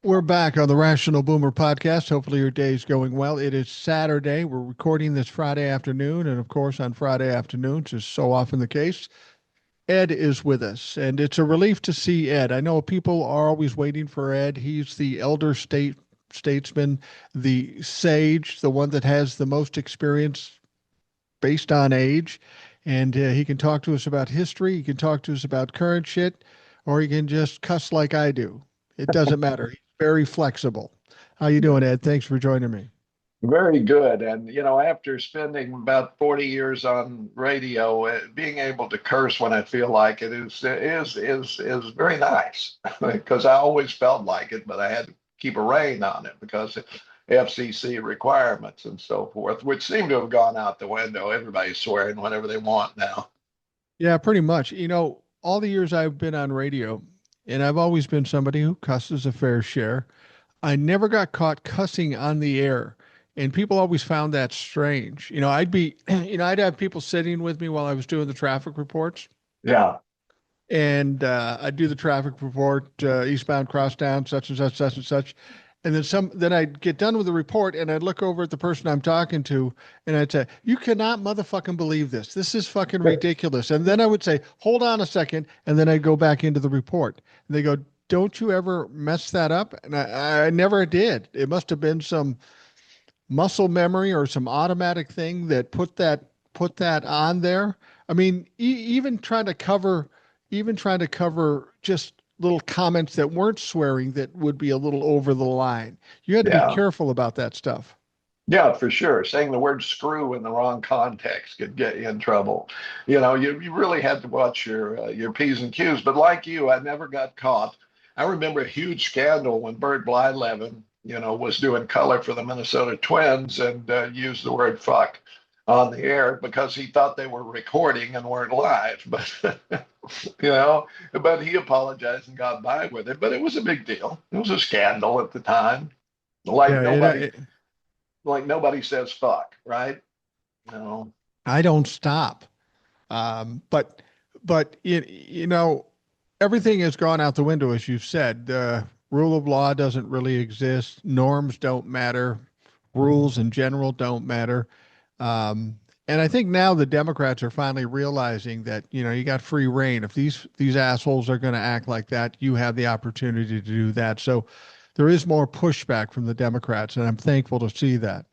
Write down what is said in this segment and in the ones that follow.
We're back on the Rational Boomer podcast. Hopefully, your day's going well. It is Saturday. We're recording this Friday afternoon. And of course, on Friday afternoons, is so often the case, Ed is with us. And it's a relief to see Ed. I know people are always waiting for Ed. He's the elder statesman, the sage, the one that has the most experience based on age. And he can talk to us about history. He can talk to us about current shit, or he can just cuss like I do. It doesn't matter. He's very flexible. How you doing, Ed? Thanks for joining me. Very good. And, after spending about 40 years on radio, being able to curse when I feel like it is very nice because I always felt like it, but I had to keep a rein on it because of FCC requirements and so forth, which seem to have gone out the window. Everybody's swearing whenever they want now. Yeah, pretty much. All the years I've been on radio, and I've always been somebody who cusses a fair share. I never got caught cussing on the air. And people always found that strange. I'd have people sitting with me while I was doing the traffic reports. Yeah. And I'd do the traffic report, eastbound, cross down, such and such, such and such. And then I'd get done with the report and I'd look over at the person I'm talking to and I'd say, "You cannot motherfucking believe this. This is fucking ridiculous." And then I would say, "Hold on a second." And then I'd go back into the report. And they go, "Don't you ever mess that up?" And I never did. It must have been some muscle memory or some automatic thing that put that on there. I mean, even trying to cover just little comments that weren't swearing that would be a little over the line. You had to be Yeah. careful about that stuff. Yeah, for sure. Saying the word screw in the wrong context could get you in trouble. You really had to watch your P's and Q's. But like you, I never got caught. I remember a huge scandal when Bert Blyleven, was doing color for the Minnesota Twins and used the word fuck on the air because he thought they were recording and weren't live. But you know, but he apologized and got by with it. But it was a big deal. It was a scandal at the time. Like Yeah, nobody like nobody says fuck, right? No. I don't stop. But everything has gone out the window, as you've said. Rule of law doesn't really exist. Norms don't matter. Rules in general don't matter. Um, and I think now the Democrats are finally realizing that, you got free reign. If these assholes are going to act like that, you have the opportunity to do that. So there is more pushback from the Democrats, and I'm thankful to see that.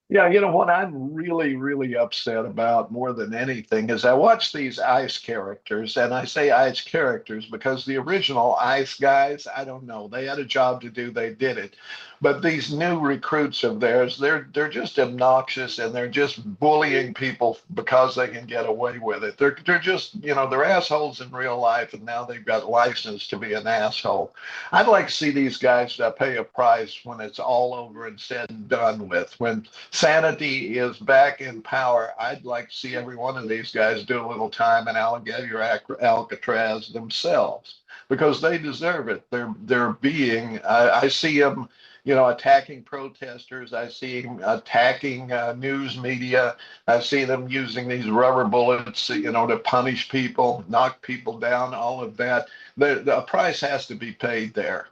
Yeah, what I'm really, really upset about more than anything is I watch these ICE characters, and I say ICE characters because the original ICE guys, I don't know, they had a job to do, they did it. But these new recruits of theirs, they're just obnoxious and they're just bullying people because they can get away with it. They're just, they're assholes in real life, and now they've got license to be an asshole. I'd like to see these guys pay a price when it's all over and said and done with. When sanity is back in power, I'd like to see every one of these guys do a little time in Alcatraz themselves because they deserve it. They're being. I see them, attacking protesters. I see them attacking news media. I see them using these rubber bullets, to punish people, knock people down. All of that. The price has to be paid there.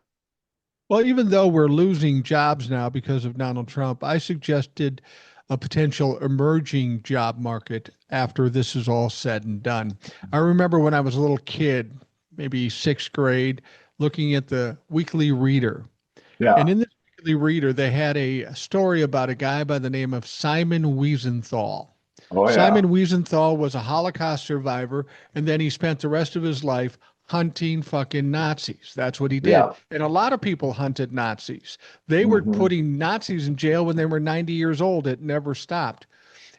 Well, even though we're losing jobs now because of Donald Trump, I suggested a potential emerging job market after this is all said and done. I remember when I was a little kid, maybe sixth grade, looking at the Weekly Reader. And Yeah. in this Weekly Reader, they had a story about a guy by the name of Simon Wiesenthal. Oh yeah. Simon Wiesenthal was a Holocaust survivor, and then he spent the rest of his life hunting fucking Nazis. That's what he did. Yeah. And a lot of people hunted Nazis. They were Hmm. putting Nazis in jail when they were 90 years old. It never stopped.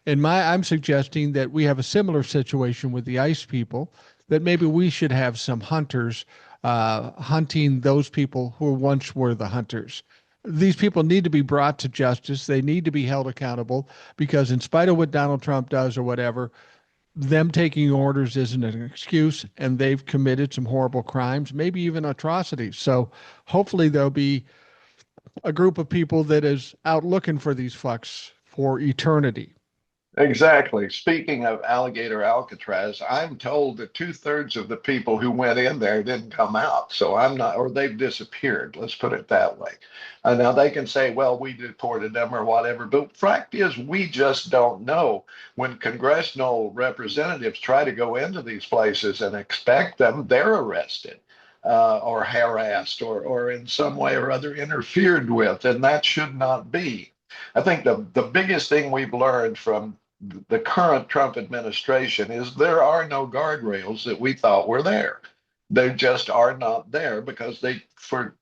And I'm suggesting that we have a similar situation with the ICE people, that maybe we should have some hunters hunting those people who once were the hunters. These people need to be brought to justice. They need to be held accountable because, in spite of what Donald Trump does or whatever, them taking orders isn't an excuse, and they've committed some horrible crimes, maybe even atrocities. So hopefully there'll be a group of people that is out looking for these fucks for eternity. Exactly. Speaking of alligator Alcatraz, I'm told that two-thirds of the people who went in there didn't come out. So I'm not, or they've disappeared. Let's put it that way. Now they can say, well, we deported them or whatever, but fact is, we just don't know. When congressional representatives try to go into these places and expect them, they're arrested. Or harassed or in some way or other interfered with, and that should not be. I think the biggest thing we've learned from the current Trump administration is there are no guardrails that we thought were there. They just are not there because they for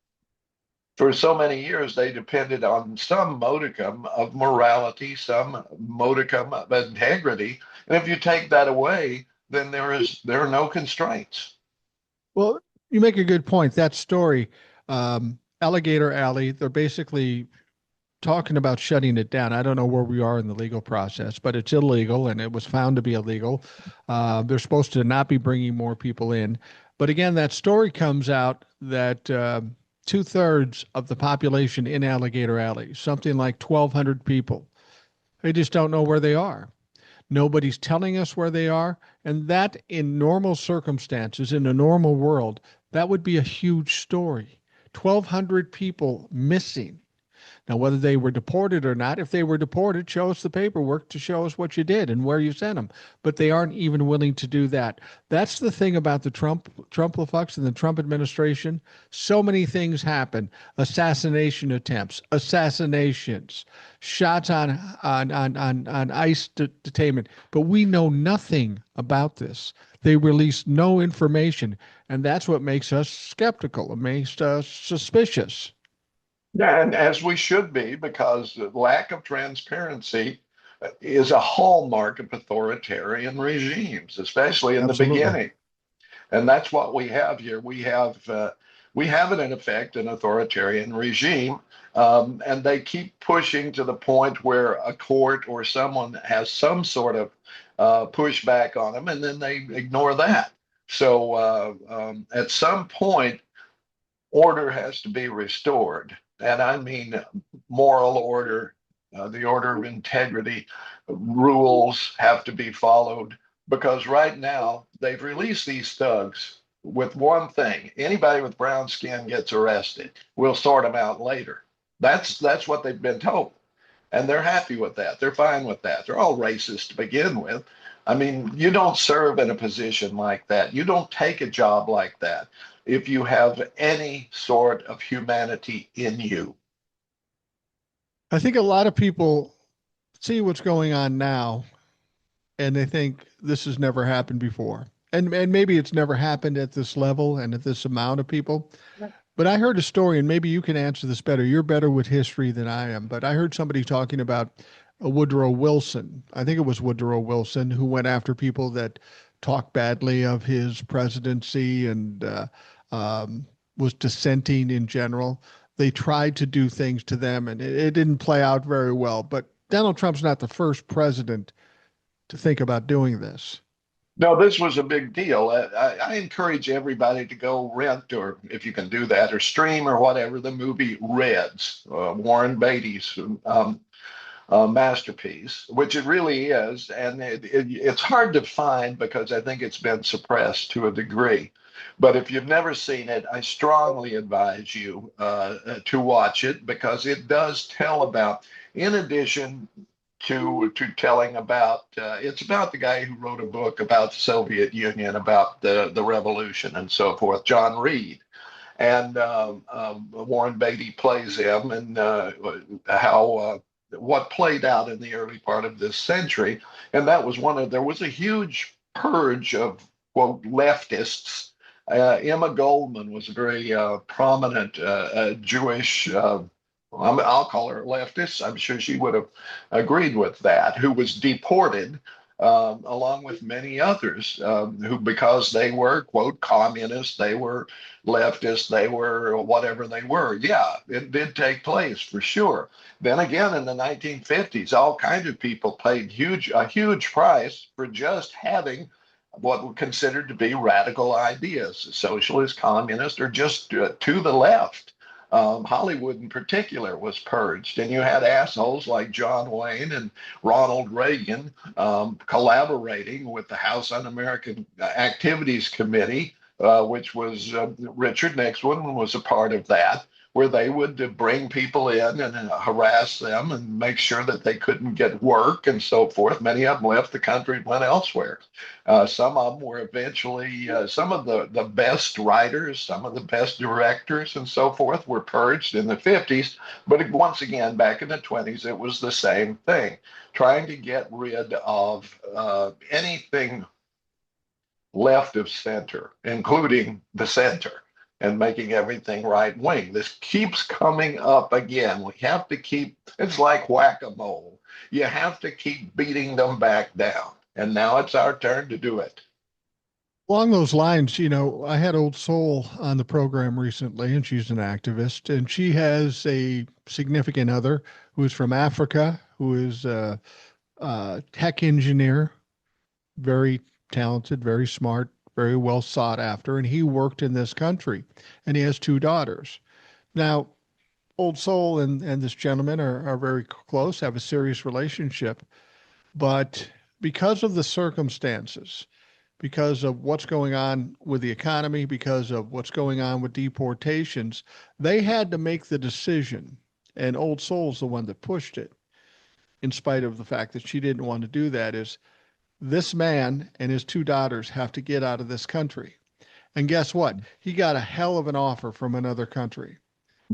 so many years they depended on some modicum of morality, some modicum of integrity. And if you take that away, then there are no constraints. Well, you make a good point. That story, Alligator Alley, they're basically talking about shutting it down. I don't know where we are in the legal process, but it's illegal and it was found to be illegal. They're supposed to not be bringing more people in. But again, that story comes out that two-thirds of the population in Alligator Alley, something like 1,200 people, they just don't know where they are. Nobody's telling us where they are. And that, in normal circumstances, in a normal world, that would be a huge story. 1,200 people missing. Now, whether they were deported or not, if they were deported, show us the paperwork to show us what you did and where you sent them. But they aren't even willing to do that. That's the thing about the Trump-lafux and the Trump administration. So many things happen: assassination attempts, assassinations, shots on ICE detainment. But we know nothing about this. They release no information, and that's what makes us skeptical. It makes us suspicious. Yeah, and as we should be, because the lack of transparency is a hallmark of authoritarian regimes, especially in the Absolutely. beginning. And that's what we have here. We have it in effect an authoritarian regime, and they keep pushing to the point where a court or someone has some sort of pushback on them, and then they ignore that. So at some point, order has to be restored. And I mean moral order, the order of integrity, rules have to be followed because right now they've released these thugs with one thing: anybody with brown skin gets arrested. We'll sort them out later. That's what they've been told. And they're happy with that. They're fine with that. They're all racist to begin with. I mean, you don't serve in a position like that. You don't take a job like that if you have any sort of humanity in you. I think a lot of people see what's going on now and they think this has never happened before. And maybe it's never happened at this level and at this amount of people. But I heard a story, and maybe you can answer this better. You're better with history than I am. But I heard somebody talking about Woodrow Wilson. I think it was Woodrow Wilson who went after people that talked badly of his presidency and was dissenting in general. They tried to do things to them, and it didn't play out very well. But Donald Trump's not the first president to think about doing this. No, this was a big deal. I encourage everybody to go rent, or if you can do that, or stream or whatever, the movie Reds, Warren Beatty's masterpiece, which it really is. And it's hard to find because I think it's been suppressed to a degree. But if you've never seen it, I strongly advise you to watch it because it does tell about, in addition to telling about, it's about the guy who wrote a book about the Soviet Union, about the revolution and so forth, John Reed. And Warren Beatty plays him, and how what played out in the early part of this century. And that was there was a huge purge of, quote, leftists. Emma Goldman was a very prominent Jewish, I'll call her a leftist. I'm sure she would have agreed with that, who was deported along with many others who, because they were, quote, communists, they were leftists, they were whatever they were. Yeah, it did take place for sure. Then again, in the 1950s, all kinds of people paid a huge price for just having what were considered to be radical ideas, socialist, communist, or just to the left. Hollywood in particular was purged, and you had assholes like John Wayne and Ronald Reagan collaborating with the House Un-American Activities Committee, which was Richard Nixon was a part of that, where they would bring people in and harass them and make sure that they couldn't get work and so forth. Many of them left the country and went elsewhere. Some of them were eventually, some of the best writers, some of the best directors and so forth were purged in the 50s. But once again, back in the 20s, it was the same thing, trying to get rid of anything left of center, including the center, and making everything right wing. This keeps coming up again. We have to keep, it's like whack a mole. You have to keep beating them back down. And now it's our turn to do it. Along those lines, I had Old Soul on the program recently, and she's an activist, and she has a significant other who is from Africa, who is a tech engineer, very talented, very smart, very well sought after, and he worked in this country, and he has two daughters. Now, Old Soul and this gentleman are very close, have a serious relationship, but because of the circumstances, because of what's going on with the economy, because of what's going on with deportations, they had to make the decision. And Old Soul's the one that pushed it, in spite of the fact that she didn't want to do that, is this man and his two daughters have to get out of this country. And guess what? He got a hell of an offer from another country.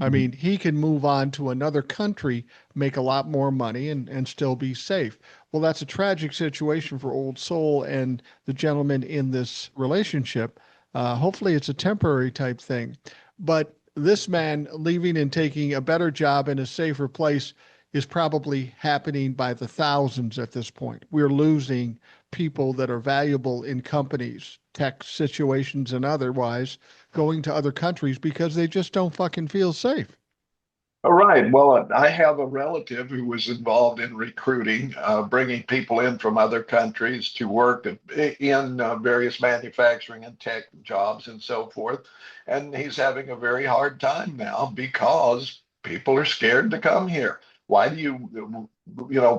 I mean, he can move on to another country, make a lot more money, and still be safe. Well, that's a tragic situation for Old Soul and the gentleman in this relationship. Hopefully, it's a temporary type thing. But this man leaving and taking a better job in a safer place is probably happening by the thousands at this point. We're losing people that are valuable in companies, tech situations, and otherwise going to other countries because they just don't fucking feel safe. All right. Well, I have a relative who was involved in recruiting, bringing people in from other countries to work in various manufacturing and tech jobs and so forth. And he's having a very hard time now because people are scared to come here. Why do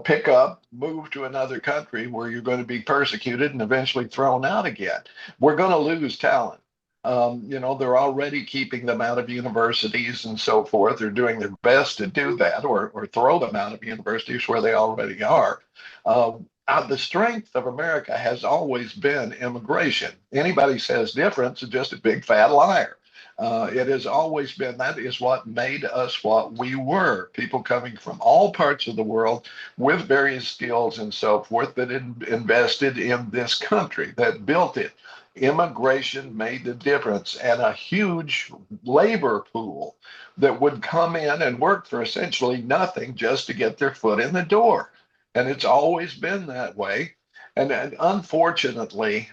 pick up, move to another country where you're going to be persecuted and eventually thrown out again? We're going to lose talent. They're already keeping them out of universities and so forth. They're doing their best to do that or throw them out of universities where they already are. The strength of America has always been immigration. Anybody says different is just a big fat liar. It has always been that is what made us what we were. People coming from all parts of the world with various skills and so forth that invested in this country, that built it. Immigration made the difference, and a huge labor pool that would come in and work for essentially nothing just to get their foot in the door. And it's always been that way. And unfortunately,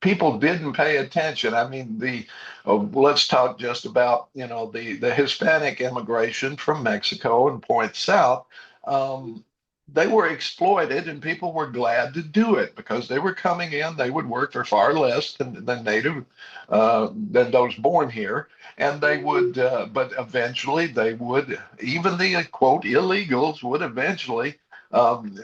people didn't pay attention. I mean, let's talk just about the Hispanic immigration from Mexico and point south. They were exploited, and people were glad to do it because they were coming in. They would work for far less than native than those born here, and they would. But eventually, they would. Even the quote illegals would eventually um,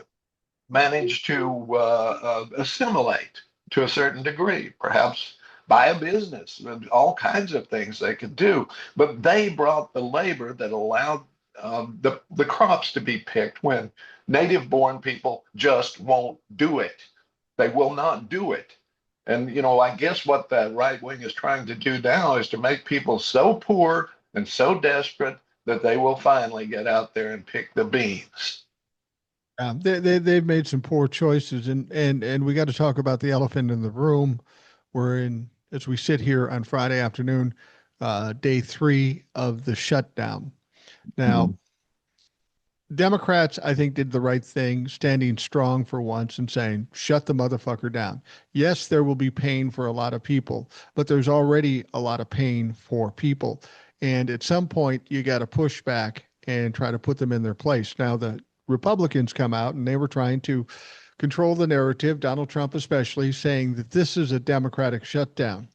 manage to assimilate to a certain degree, perhaps buy a business, and all kinds of things they could do. But they brought the labor that allowed the crops to be picked when native born people just won't do it. They will not do it. And, I guess what the right wing is trying to do now is to make people so poor and so desperate that they will finally get out there and pick the beans. They've made some poor choices, and we got to talk about the elephant in the room. We're in, as we sit here on Friday afternoon, day 3 of the shutdown. Now, Democrats, I think, did the right thing, standing strong for once and saying, shut the motherfucker down. Yes, there will be pain for a lot of people, but there's already a lot of pain for people. And at some point, you got to push back and try to put them in their place. Now, the Republicans come out and they were trying to control the narrative, Donald Trump especially, saying that this is a Democratic shutdown.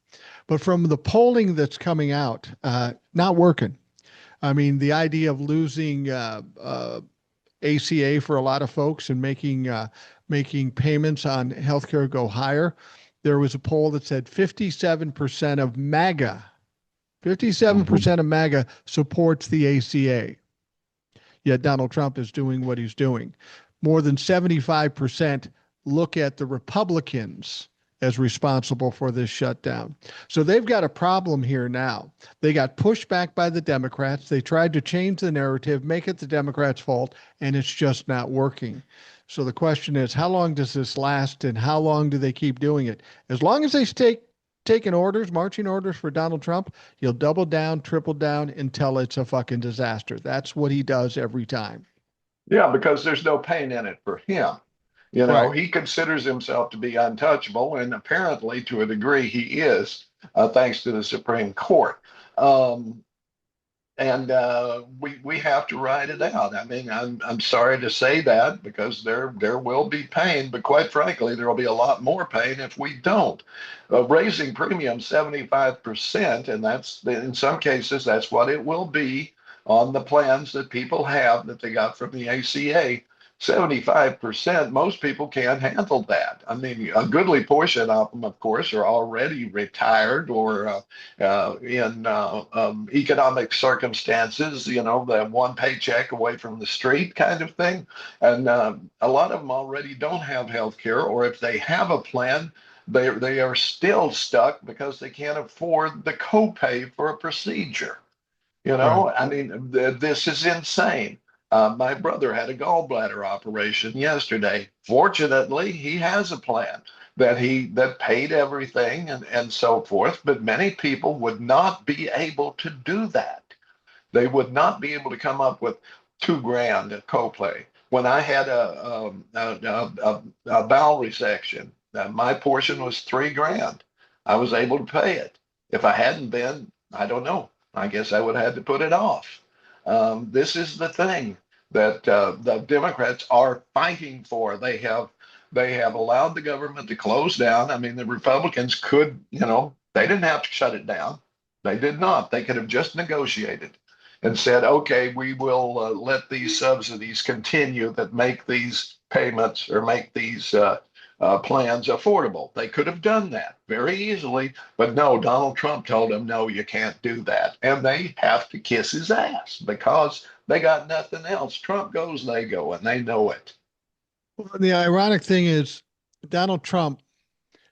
But from the polling that's coming out, not working. I mean, the idea of losing ACA for a lot of folks and making payments on healthcare go higher. There was a poll that said 57% of MAGA, Mhm. 57% of MAGA supports the ACA. Yet Donald Trump is doing what he's doing. More than 75% look at the Republicans as responsible for this shutdown. So they've got a problem here now. They got pushed back by the Democrats. They tried to change the narrative, make it the Democrats' fault, and it's just not working. So the question is, how long does this last and how long do they keep doing it? As long as they stay taking orders, marching orders for Donald Trump, he'll double down, triple down until it's a fucking disaster. That's what he does every time. Yeah, because there's no pain in it for him. You know, Right. he considers himself to be untouchable, and apparently, to a degree, he is, thanks to the Supreme Court. Um, and we have to ride it out. I mean, I'm sorry to say that because there will be pain, but quite frankly, there will be a lot more pain if we don't. Raising premium 75%, and that's in some cases that's what it will be on the plans that people have that they got from the ACA. 75%, most people can't handle that. I mean, a goodly portion of them, of course, are already retired or in economic circumstances, you know, the one paycheck away from the street kind of thing. And a lot of them already don't have health care, or if they have a plan, they are still stuck because they can't afford the copay for a procedure. You Right. know, I mean, this is insane. My brother had a gallbladder operation yesterday. Fortunately, he has a plan that paid everything and so forth. But many people would not be able to do that. They would not be able to come up with 2 grand of copay. When I had a bowel resection, my portion was 3 grand. I was able to pay it. If I hadn't been, I don't know. I guess I would have had to put it off. This is the thing that the Democrats are fighting for. They have allowed the government to close down. I mean, the Republicans could, you know, they didn't have to shut it down. They did not. They could have just negotiated and said, okay, we will let these subsidies continue that make these payments or make these plans affordable. They could have done that very easily, but no, Donald Trump told them, no, you can't do that. And they have to kiss his ass because they got nothing else. Trump goes, they go, and they know it. Well, the ironic thing is, Donald Trump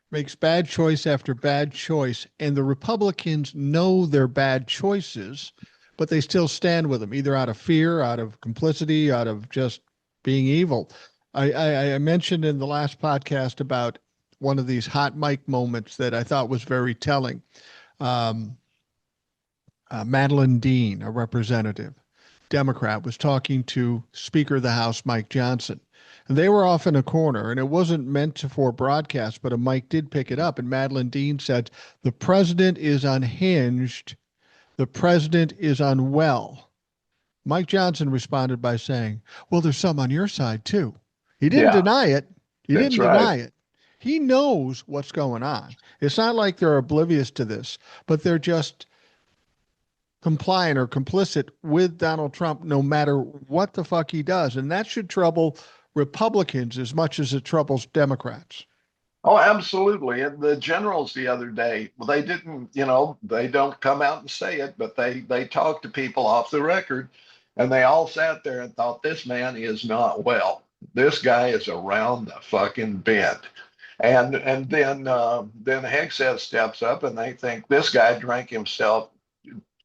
makes bad choice after bad choice, and the Republicans know they're bad choices, but they still stand with him, either out of fear, out of complicity, out of just being evil. I mentioned in the last podcast about one of these hot mic moments that I thought was very telling. Um, Madeline Dean, a representative, Democrat, was talking to Speaker of the House, Mike Johnson. And they were off in a corner, and it wasn't meant for broadcast, but a mic did pick it up. And Madeline Dean said, the president is unhinged. The president is unwell. Mike Johnson responded by saying, well, there's some on your side, too. He didn't Yeah, deny it. He that's didn't right. deny it. He knows what's going on. It's not like they're oblivious to this, but they're just compliant or complicit with Donald Trump no matter what the fuck he does. And that should trouble Republicans as much as it troubles Democrats. Oh, absolutely. And the generals the other day, well, they didn't, you know, they don't come out and say it, but they talked to people off the record, and they all sat there and thought this man is not well. This guy is around the fucking bend. And then Hegseth steps up, and they think this guy drank himself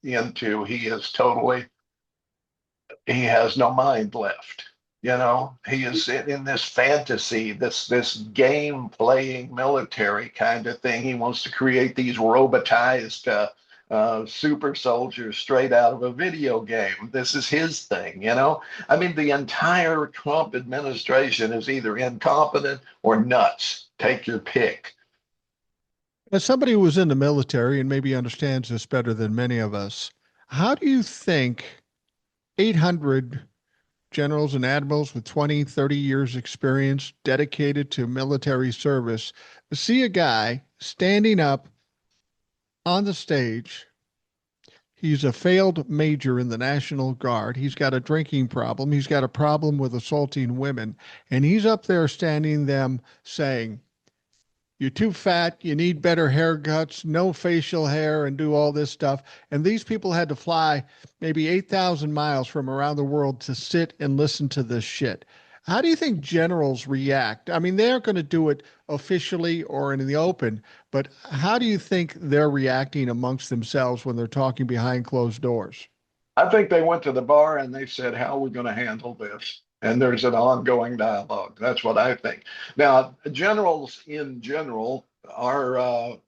into he has no mind left. You know, he is in this fantasy, this game playing military kind of thing. He wants to create these robotized super soldiers straight out of a video game. This is his thing, you know. I mean, the entire Trump administration is either incompetent or nuts. Take your pick. As somebody who was in the military and maybe understands this better than many of us, how do you think 800 generals and admirals with 20, 30 years experience dedicated to military service see a guy standing up on the stage. He's a failed major in the National Guard. He's got a drinking problem. He's got a problem with assaulting women. And he's up there standing them saying, you're too fat, you need better haircuts, no facial hair, and do all this stuff. And these people had to fly maybe 8,000 miles from around the world to sit and listen to this shit. How do you think generals react? I mean, they're going to do it officially or in the open, but how do you think they're reacting amongst themselves when they're talking behind closed doors? I think they went to the bar and they said, how are we going to handle this? And there's an ongoing dialogue. That's what I think. Now, generals in general are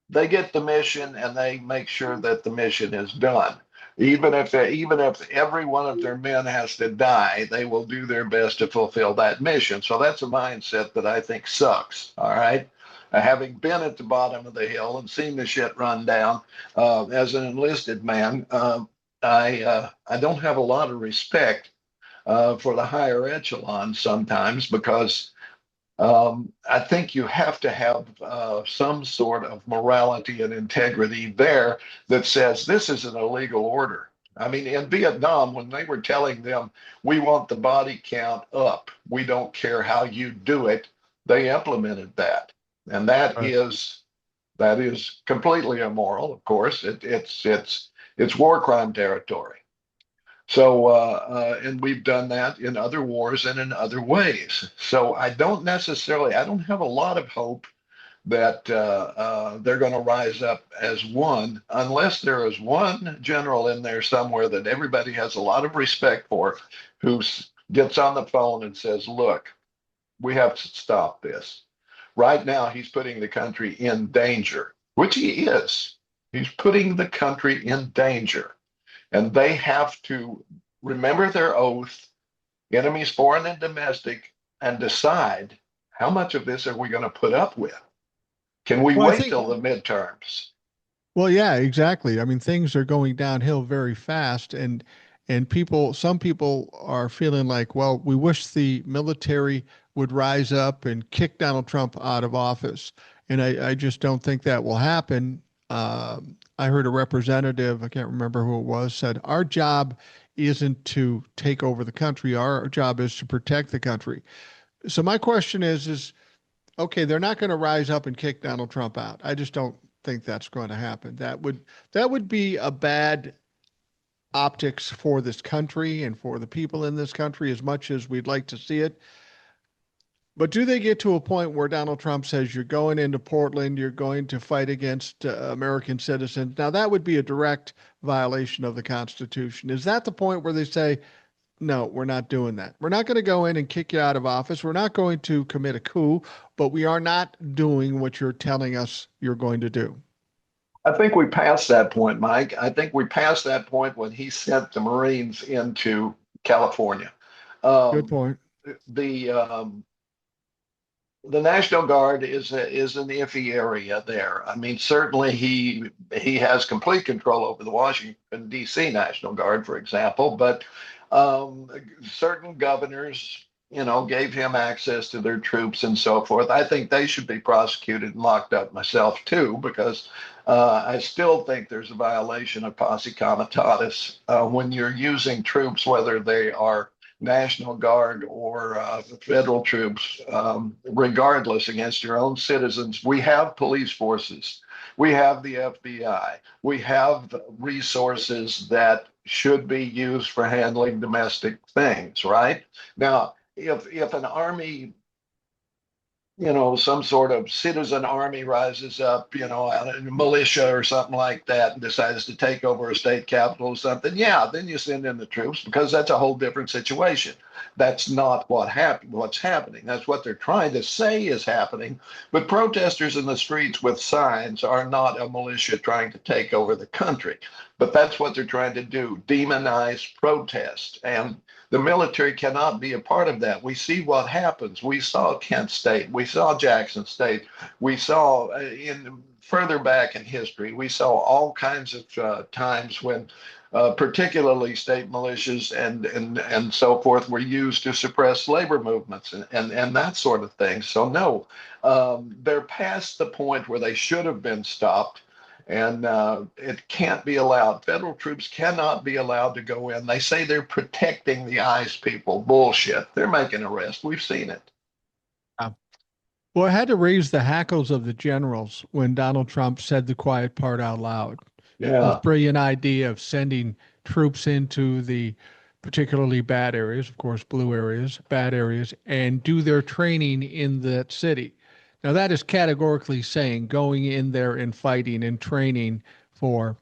they get the mission and they make sure that the mission is done. Even if every one of their men has to die, they will do their best to fulfill that mission. So that's a mindset that I think sucks. All right. Having been at the bottom of the hill and seen the shit run down as an enlisted man, I don't have a lot of respect for the higher echelons sometimes because I think you have to have some sort of morality and integrity there that says this is an illegal order. I mean, in Vietnam, when they were telling them, we want the body count up, we don't care how you do it, they implemented that. And Right. that is completely immoral, of course. It's war crime territory. So, and we've done that in other wars and in other ways. So I don't have a lot of hope that they're going to rise up as one, unless there is one general in there somewhere that everybody has a lot of respect for, who gets on the phone and says, look, we have to stop this. Right now, he's putting the country in danger, which he is. He's putting the country in danger. And they have to remember their oath, enemies foreign and domestic, and decide how much of this are we going to put up with? Can we Well, I wait think, till the midterms? well, yeah, exactly. I mean, things are going downhill very fast, and some people are feeling like, well, we wish the military would rise up and kick Donald Trump out of office, and I just don't think that will happen. I heard a representative, I can't remember who it was, said our job isn't to take over the country. Our job is to protect the country. So my question is okay, they're not going to rise up and kick Donald Trump out. I just don't think that's going to happen. That would be a bad optics for this country and for the people in this country as much as we'd like to see it. But do they get to a point where Donald Trump says you're going into Portland, you're going to fight against American citizens? Now that would be a direct violation of the Constitution. Is that the point where they say, no, we're not doing that. We're not going to go in and kick you out of office. We're not going to commit a coup, but we are not doing what you're telling us you're going to do. I think we passed that point, Mike. I think we passed that point when he sent the Marines into California. Good Um, point. the the National Guard is an iffy area there. I mean, certainly he has complete control over the Washington D.C. National Guard, for example, but um, certain governors, gave him access to their troops and so forth. I think they should be prosecuted and locked up myself too, because I still think there's a violation of posse comitatus when you're using troops, whether they are National Guard or federal troops, regardless, against your own citizens. We have police forces. We have the FBI. We have resources that should be used for handling domestic things, right? Now, if an army, some sort of citizen army rises up, out of militia or something like that and decides to take over a state capital or something, yeah, then you send in the troops because that's a whole different situation. That's not what's happening. That's what they're trying to say is happening. But protesters in the streets with signs are not a militia trying to take over the country. But that's what they're trying to do, demonize protest. And the military cannot be a part of that. We see what happens. We saw Kent State. We saw Jackson State. We saw in further back in history, we saw all kinds of times when particularly state militias and so forth were used to suppress labor movements and that sort of thing. So no, they're past the point where they should have been stopped. And it can't be allowed. Federal troops cannot be allowed to go in. They say they're protecting the ICE people. Bullshit. They're making arrests. We've seen it. Uh, Well, I had to raise the hackles of the generals when Donald Trump said the quiet part out loud. His Yeah. brilliant idea of sending troops into the particularly bad areas, of course, blue areas, bad areas, and do their training in that city. Now, that is categorically saying going in there and fighting and training for,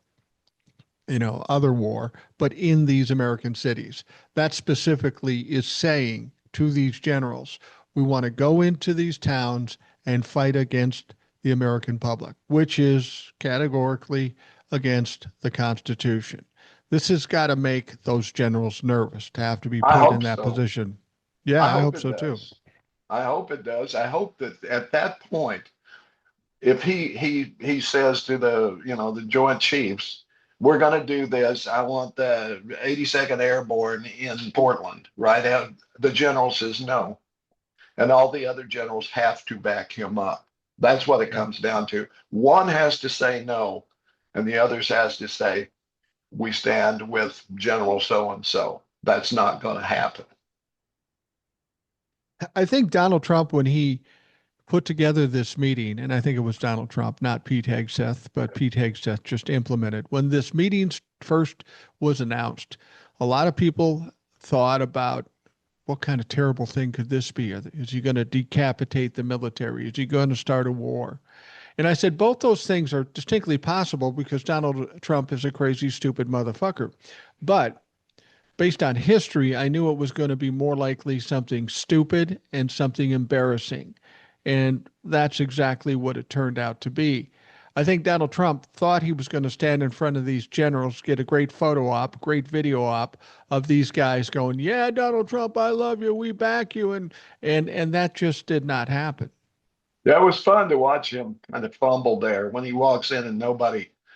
other war, but in these American cities. That specifically is saying to these generals, we want to go into these towns and fight against the American public, which is categorically against the Constitution. This has got to make those generals nervous to have to be I put in hope that so. position. Yeah, I I hope hope it so too. does. I hope it does. I hope that at that point, if he says to the Joint Chiefs, we're going to do this. I want the 82nd Airborne in Portland, right? And the general says no, and all the other generals have to back him up. That's what it Yeah. comes down to. One has to say no, and the others has to say we stand with General so and so. That's not going to happen. I think Donald Trump, when he put together this meeting, and I think it was Donald Trump, not Pete Hegseth, but Pete Hegseth just implemented. When this meeting first was announced, a lot of people thought about what kind of terrible thing could this be? Is he going to decapitate the military? Is he going to start a war? And I said both those things are distinctly possible because Donald Trump is a crazy, stupid motherfucker. But based on history, I knew it was going to be more likely something stupid and something embarrassing. And that's exactly what it turned out to be. I think Donald Trump thought he was going to stand in front of these generals, get a great photo op, great video op of these guys going, "Yeah, Donald Trump, I love you. We back you." And that just did not happen. Yeah, it was fun to watch him kind of fumble there when he walks in and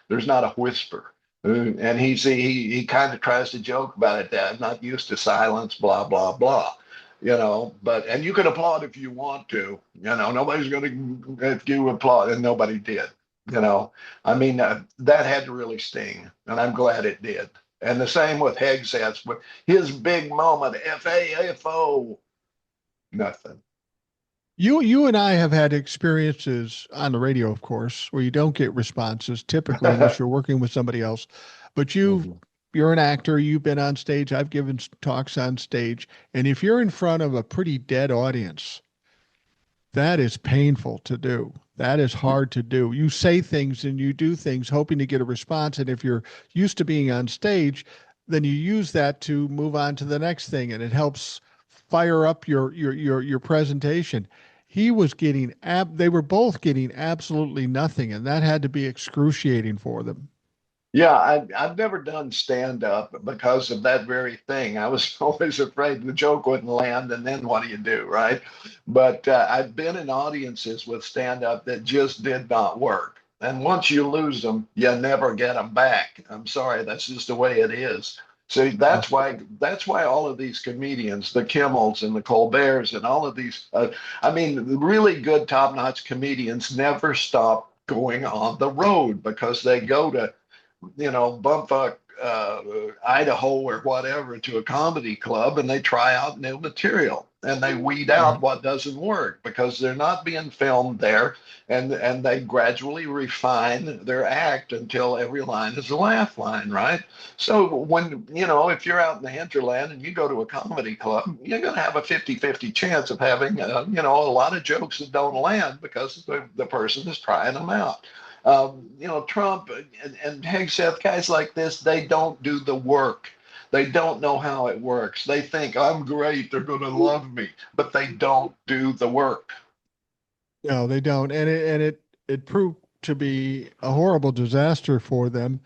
there's not a whisper. And he kind of tries to joke about it that I'm not used to silence, blah, blah, blah. And you can applaud if you want to, nobody's going to, if you applaud, and nobody did, I mean, that had to really sting, and I'm glad it did. And the same with Hegseth, with his big moment, FAFO, nothing. You and I have had experiences on the radio, of course, where you don't get responses typically unless you're working with somebody else. But Mhm. you're an actor, you've been on stage, I've given talks on stage, and if you're in front of a pretty dead audience, that is painful to do. That is hard to do. You say things and you do things hoping to get a response, and if you're used to being on stage, then you use that to move on to the next thing, and it helps fire up your presentation. He was getting they were both getting absolutely nothing, and that had to be excruciating for them. Yeah, I've never done stand up because of that very thing. I was always afraid the joke wouldn't land, and then what do you do, right? But I've been in audiences with stand up that just did not work. And once you lose them, you never get them back. I'm sorry, that's just the way it is. So Yeah. that's why all of these comedians, the Kimmels and the Colberts and all of these, I mean, really good top-notch comedians never stop going on the road because they go to bumfuck Idaho or whatever to a comedy club and they try out new material and they weed Right. out what doesn't work because they're not being filmed there and they gradually refine their act until every line is a laugh line, right? So when, if you're out in the hinterland and you go to a comedy club, you're going to have a 50-50 chance of having, a lot of jokes that don't land because the person is trying them out. Trump and Hegseth, guys like this, they don't do the work. They don't know how it works. They think I'm great, they're going to love me, but they don't do the work. No, they don't, and it proved to be a horrible disaster for them.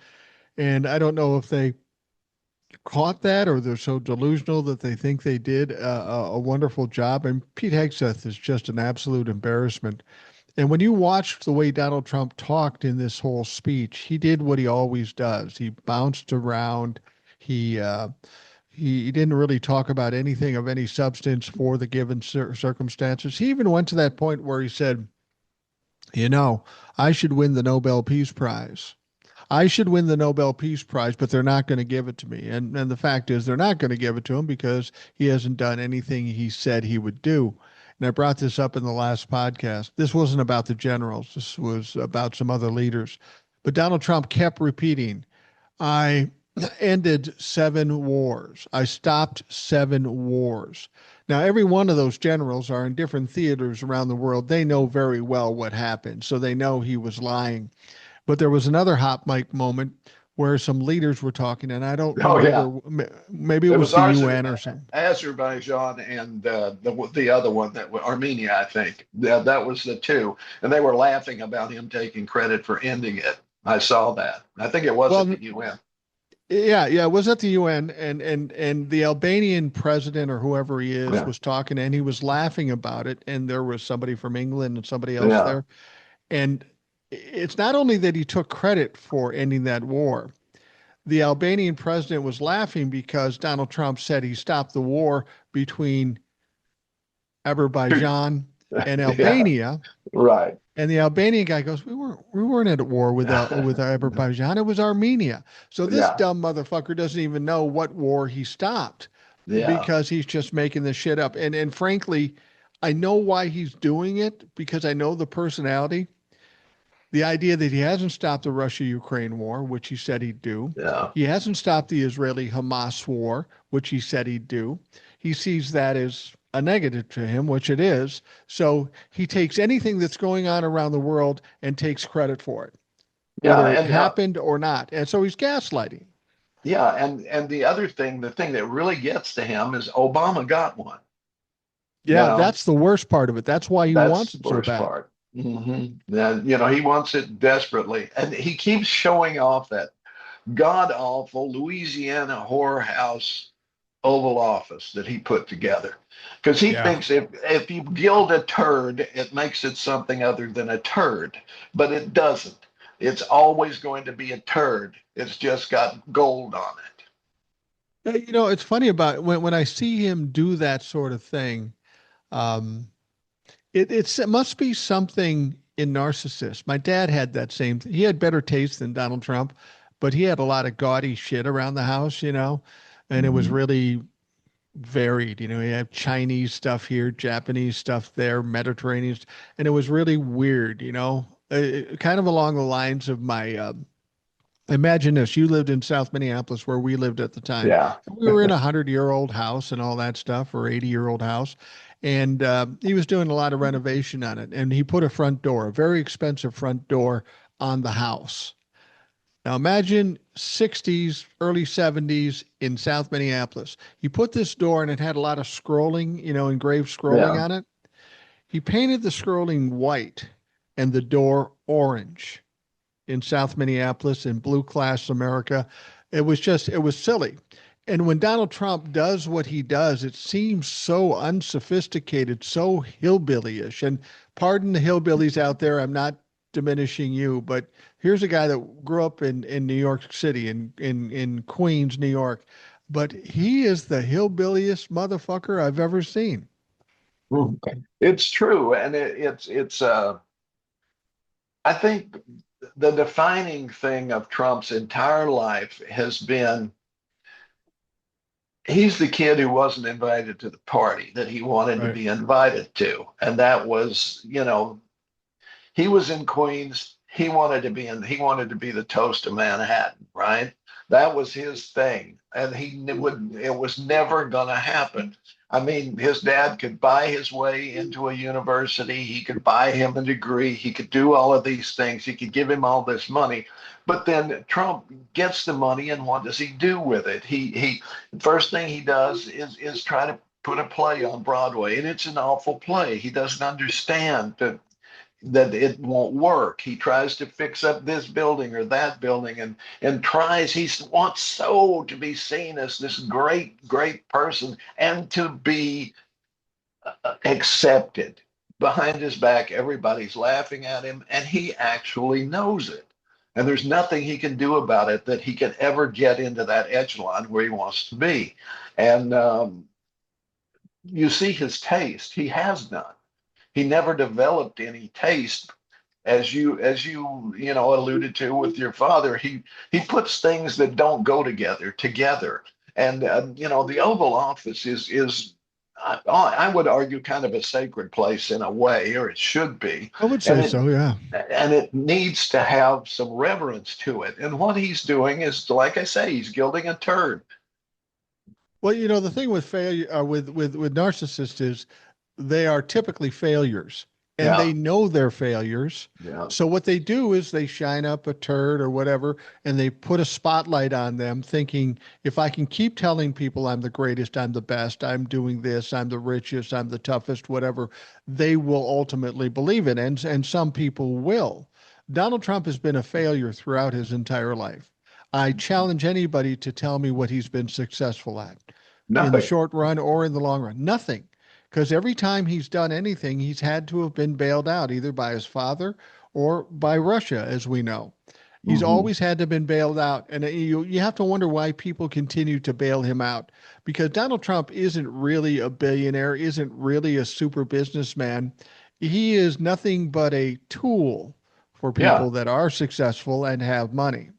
And I don't know if they caught that or they're so delusional that they think they did a wonderful job. And Pete Hegseth is just an absolute embarrassment. And when you watched the way Donald Trump talked in this whole speech, he did what he always does. He bounced around. He uh, he didn't really talk about anything of any substance for the given circumstances. He even went to that point where he said You know, I should win the Nobel Peace Prize. I should win the Nobel Peace Prize, but they're not going to give it to me. And the fact is, they're not going to give it to him because he hasn't done anything he said he would do. And I brought this up in the last podcast. This wasn't about the generals. This was about some other leaders. But Donald Trump kept repeating, I ended 7 wars. I stopped 7 wars. Now, every one of those generals are in different theaters around the world. They know very well what happened, so they know he was lying. But there was another hot mic moment where some leaders were talking, and I don't Oh yeah, remember. Maybe it it was was the UN or something. Azerbaijan and the other one that Armenia, I think. Yeah, that was the two, and they were laughing about him taking credit for ending it. I saw that. I think it was at Well, the UN. yeah, it was at the UN, and the Albanian president or whoever he is Yeah, was talking, and he was laughing about it, and there was somebody from England and somebody else yeah, there, and it's not only that he took credit for ending that war. The Albanian president was laughing because Donald Trump said he stopped the war between Azerbaijan and yeah. Albania. Right. And the Albanian guy goes, "We weren't at war with Azerbaijan. It was Armenia." So this Yeah, dumb motherfucker doesn't even know what war he stopped yeah, because he's just making this shit up. And frankly, I know why he's doing it because I know the personality. The idea that he hasn't stopped the Russia-Ukraine war, which he said he'd do. yeah. He hasn't stopped the Israeli-Hamas war, which he said he'd do. He sees that as a negative to him, which it is. So he takes anything that's going on around the world and takes credit for it, Yeah, whether it and happened or not. And so he's gaslighting. yeah, and the other thing, the thing that really gets to him is Obama got one. You Yeah, know, that's the worst part of it. That's why he that's wants the it so worst bad. part. And he wants it desperately, and he keeps showing off that god awful Louisiana whorehouse Oval Office that he put together. Because he Yeah. thinks if you gild a turd, it makes it something other than a turd, but it doesn't. It's always going to be a turd. It's just got gold on it. Yeah, it's funny about when I see him do that sort of thing. Um, it must be something in narcissist. My dad had that same thing. He had better taste than Donald Trump, but he had a lot of gaudy shit around the house, and it was Mhm. really varied. He had Chinese stuff here, Japanese stuff there, Mediterranean, and it was really weird, kind of along the lines of my imagine this. You lived in South Minneapolis where we lived at the time. Yeah. We were in a 100-year-old house and all that stuff, or 80-year-old house. And he was doing a lot of renovation on it. And he put a front door, a very expensive front door on the house. Now imagine 60s, early 70s in South Minneapolis. He put this door and it had a lot of scrolling, engraved scrolling Yeah. on it. He painted the scrolling white and the door orange in South Minneapolis in blue class America. It was silly. And when Donald Trump does what he does, it seems so unsophisticated, so hillbillyish. And pardon the hillbillies out there, I'm not diminishing you, but here's a guy that grew up in New York City, in Queens, New York. But he is the hillbilliest motherfucker I've ever seen. It's true. And I think the defining thing of Trump's entire life has been he's the kid who wasn't invited to the party that he wanted to Right. be invited to. And that was, he was in Queens. He wanted to be the toast of Manhattan, right? That was his thing. And it was never going to happen. I mean, his dad could buy his way into a university. He could buy him a degree. He could do all of these things. He could give him all this money. But then Trump gets the money, and what does he do with it? He first thing he does is try to put a play on Broadway, and it's an awful play. He doesn't understand that it won't work. He tries to fix up this building or that building, and he wants so to be seen as this great person and to be accepted. Behind his back, everybody's laughing at him, and he actually knows it. And there's nothing he can do about it that he can ever get into that echelon where he wants to be. And you see his taste. He has none. He never developed any taste as you alluded to with your father, he puts things that don't go together. And the Oval Office is I would argue kind of a sacred place in a way, or it should be, I would and say so, yeah. it needs to have some reverence to it. And what he's doing is, like I say, he's gilding a turd. Well, the thing with failure, with narcissists is they are typically failures, and Yeah, they know they're failures. yeah. So what they do is they shine up a turd or whatever, and they put a spotlight on them, thinking if I can keep telling people I'm the greatest, I'm the best, I'm doing this, I'm the richest, I'm the toughest, whatever, they will ultimately believe it, and some people will. Donald Trump has been a failure throughout his entire life. I challenge anybody to tell me what he's been successful at in the Nothing. short run or in the long run. Nothing. Because every time he's done anything, he's had to have been bailed out either by his father or by Russia, as we know. He's Hmm. always had to have been bailed out. And you have to wonder why people continue to bail him out because Donald Trump isn't really a billionaire, isn't really a super businessman. He is nothing but a tool for Yeah. people that are successful and have money.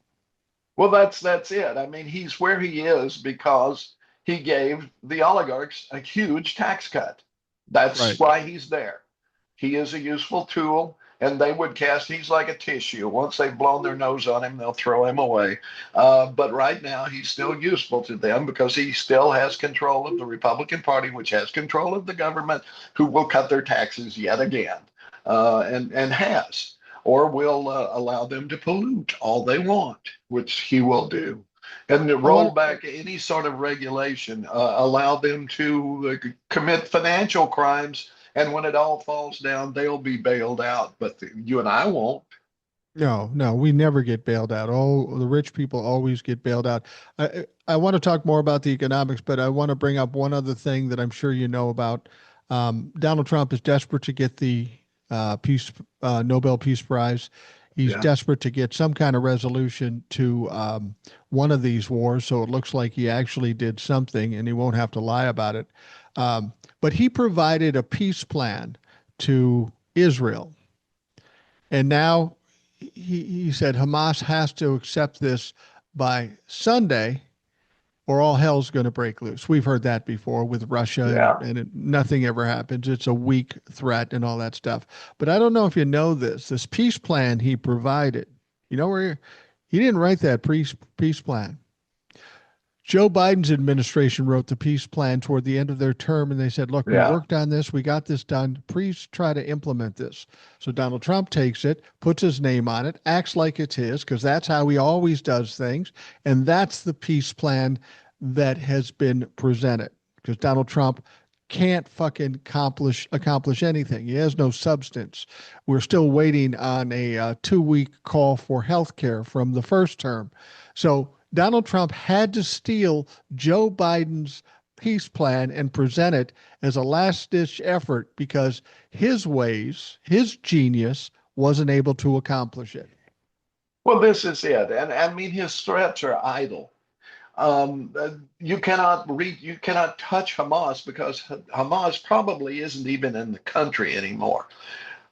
Well, that's it. I mean, he's where he is because he gave the oligarchs a huge tax cut. That's Right. why he's there. He is a useful tool, and they would cast. He's like a tissue. Once they've blown their nose on him, they'll throw him away. But right now, he's still useful to them because he still has control of the Republican Party, which has control of the government, who will cut their taxes yet again, and has, or will allow them to pollute all they want, which he will do. And I roll want back any sort of regulation, allow them to commit financial crimes, and when it all falls down, they'll be bailed out. But you and I won't. No, no, we never get bailed out. Oh, the rich people always get bailed out. I want to talk more about the economics, but I want to bring up one other thing that I'm sure you know about. Donald Trump is desperate to get the peace Nobel Peace Prize. He's Yeah. desperate to get some kind of resolution to one of these wars, so it looks like he actually did something, and he won't have to lie about it. Um, but he provided a peace plan to Israel. And now he said Hamas has to accept this by Sunday or all hell's going to break loose. We've heard that before with Russia Yeah. nothing ever happens. It's a weak threat and all that stuff. But I don't know if you know this peace plan he provided, you know where he didn't write that peace plan. Joe Biden's administration wrote the peace plan toward the end of their term, and they said, look, we Yeah. worked on this, we got this done. Please try to implement this. So Donald Trump takes it, puts his name on it, acts like it's his, because that's how he always does things. And that's the peace plan that has been presented. Because Donald Trump can't fucking accomplish anything. He has no substance. We're still waiting on a 2 week call for health care from the first term. So Donald Trump had to steal Joe Biden's peace plan and present it as a last ditch effort because his ways, his genius, wasn't able to accomplish it. Well, this is it. And I mean, his threats are idle. You cannot touch Hamas because Hamas probably isn't even in the country anymore.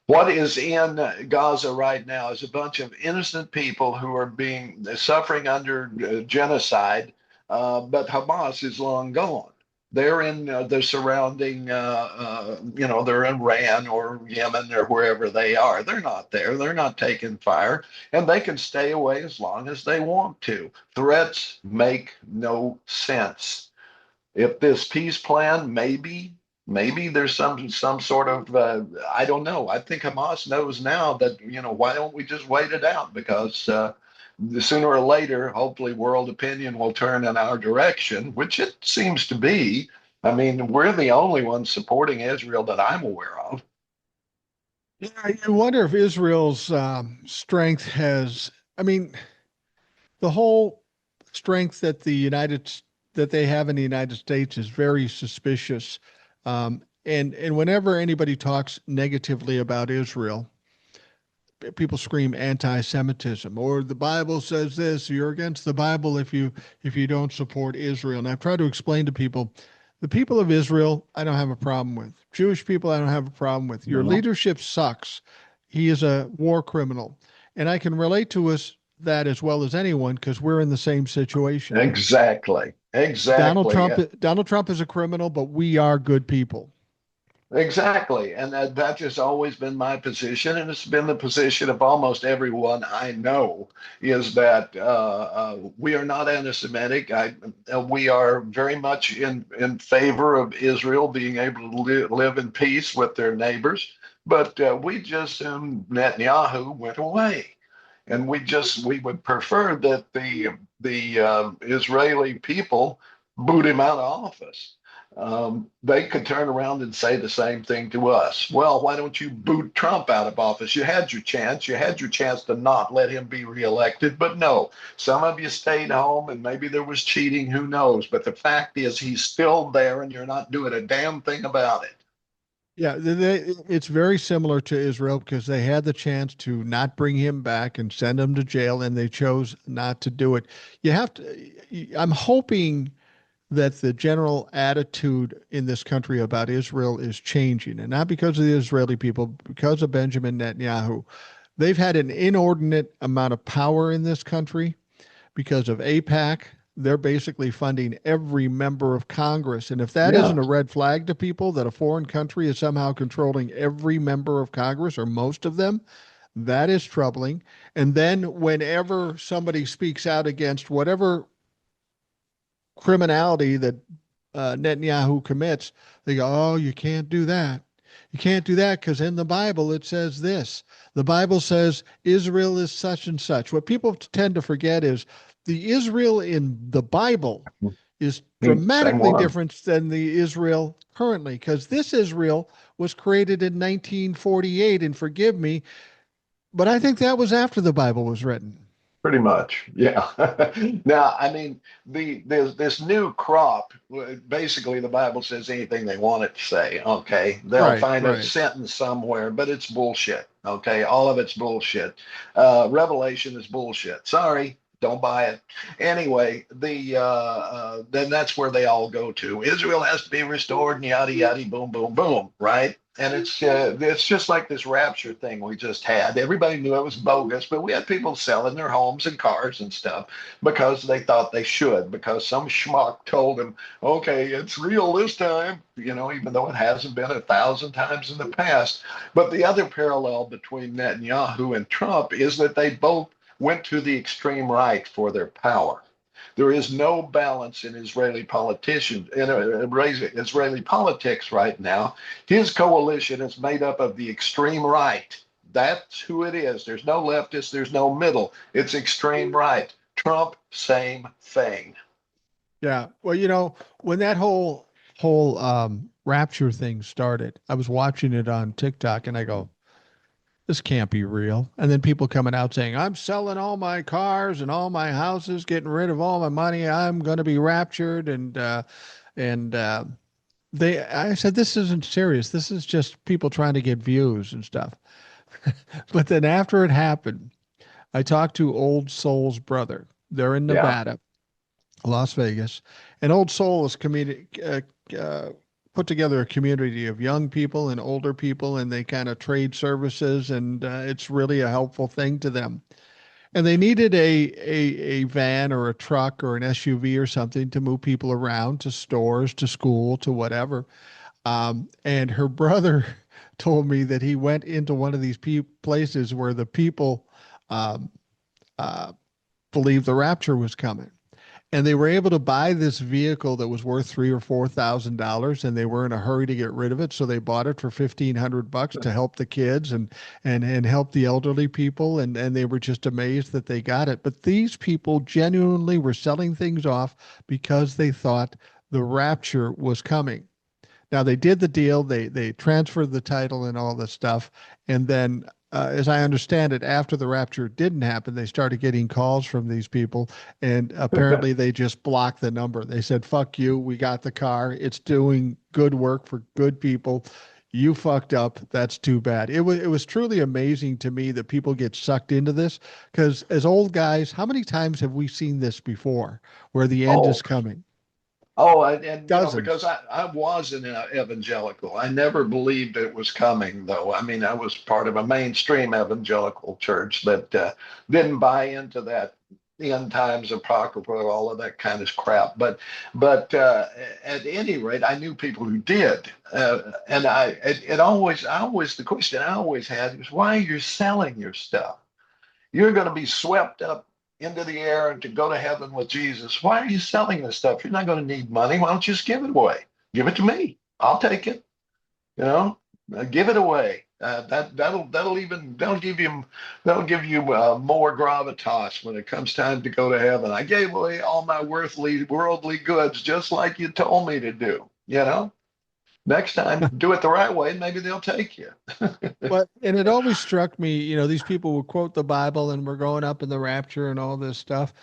What is in Gaza right now is a bunch of innocent people who are being suffering under genocide, but Hamas is long gone. They're in the surrounding, they're in Iran or Yemen or wherever they are. They're not there. They're not taking fire, and they can stay away as long as they want to. Threats make no sense. If this peace plan, maybe there's some sort of I don't know. I think Hamas knows now that why don't we just wait it out, because sooner or later hopefully world opinion will turn in our direction, which it seems to be. I mean, we're the only ones supporting Israel that I'm aware of. Yeah, I wonder if Israel's strength has. I mean, the whole strength that they have in the United States is very suspicious. And whenever anybody talks negatively about Israel, people scream anti-Semitism or the Bible says this. You're against the Bible if you don't support Israel. And I've tried to explain to people, the people of Israel, I don't have a problem with. Jewish people, I don't have a problem with. Your No. leadership sucks. He is a war criminal. And I can relate to us that as well as anyone because we're in the same situation. Exactly. Exactly. Donald Trump is a criminal, but we are good people. Exactly. And that has always been my position. And it's been the position of almost everyone I know is that we are not anti-Semitic. We are very much in favor of Israel being able to live in peace with their neighbors. But we just assumed Netanyahu went away. And we would prefer that the Israeli people boot him out of office. They could turn around and say the same thing to us. Well, why don't you boot Trump out of office? You had your chance. You had your chance to not let him be reelected, but no. Some of you stayed home and maybe there was cheating, who knows? But the fact is, he's still there and you're not doing a damn thing about it. Yeah, it's very similar to Israel because they had the chance to not bring him back and send him to jail, and they chose not to do it. You have to, I'm hoping that the general attitude in this country about Israel is changing, and not because of the Israeli people, because of Benjamin Netanyahu. They've had an inordinate amount of power in this country because of APAC. They're basically funding every member of Congress. And if that Yeah. isn't a red flag to people that a foreign country is somehow controlling every member of Congress or most of them, that is troubling. And then whenever somebody speaks out against whatever criminality that Netanyahu commits, they go, "Oh, you can't do that. You can't do that because in the Bible it says this. The Bible says Israel is such and such." What people tend to forget is the Israel in the Bible is Same dramatically one. different than the Israel currently because this Israel was created in 1948. And forgive me, but I think that was after the Bible was written. Pretty much, yeah. Now, I mean, there's this new crop. Basically, the Bible says anything they want it to say. Okay, they'll Right, find a right. sentence somewhere, but it's bullshit. Okay, all of it's bullshit. Revelation is bullshit. Sorry, don't buy it. Anyway, then that's where they all go to. Israel has to be restored, and yada yada, boom, boom, boom. Right? And it's just like this rapture thing we just had. Everybody knew it was bogus, but we had people selling their homes and cars and stuff because they thought they should, because some schmuck told them, okay, it's real this time, even though it hasn't been 1,000 times in the past. But the other parallel between Netanyahu and Trump is that they both went to the extreme right for their power. There is no balance in Israeli politicians in Israeli politics right now. His coalition is made up of the extreme right. That's who it is. There's no leftist. There's no middle. It's extreme right. Trump, same thing. Yeah. Well, when that whole rapture thing started, I was watching it on TikTok and I go, this can't be real. And then people coming out saying, I'm selling all my cars and all my houses, getting rid of all my money. I'm going to be raptured. And I said, this isn't serious. This is just people trying to get views and stuff. But then after it happened, I talked to Old Soul's brother. They're in Yeah. Nevada, Las Vegas, and Old Soul is put together a community of young people and older people, and they kind of trade services, and it's really a helpful thing to them. And they needed a van or a truck or an SUV or something to move people around to stores, to school, to whatever. And her brother told me that he went into one of these places where the people um, uh, believed the rapture was coming, and they were able to buy this vehicle that was worth $3,000 or $4,000, and they were in a hurry to get rid of it, so they bought it for $1,500 to help the kids and help the elderly people, and they were just amazed that they got it. But these people genuinely were selling things off because they thought the rapture was coming. Now they did the deal. They transferred the title and all this stuff, and then, as I understand it, after the rapture didn't happen, they started getting calls from these people, and apparently they just blocked the number. They said, "Fuck you. We got the car. It's doing good work for good people. You fucked up. That's too bad." It was truly amazing to me that people get sucked into this because as old guys, how many times have we seen this before, where the end is Oh, coming? Oh, and because Dozens. I was an evangelical. I never believed it was coming, though. I mean, I was part of a mainstream evangelical church that didn't buy into that end times apocrypha, all of that kind of crap. But at any rate, I knew people who did, and I always the question I always had was why you're selling your stuff. You're going to be swept up into the air and to go to heaven with Jesus. Why are you selling this stuff? You're not going to need money. Why don't you just give it away? Give it to me. I'll take it. You know, give it away. That'll give you more gravitas when it comes time to go to heaven. I gave away all my worldly goods just like you told me to do. Next time do it the right way, and maybe they'll take you. But and it always struck me, these people will quote the Bible and we're going up in the rapture and all this stuff.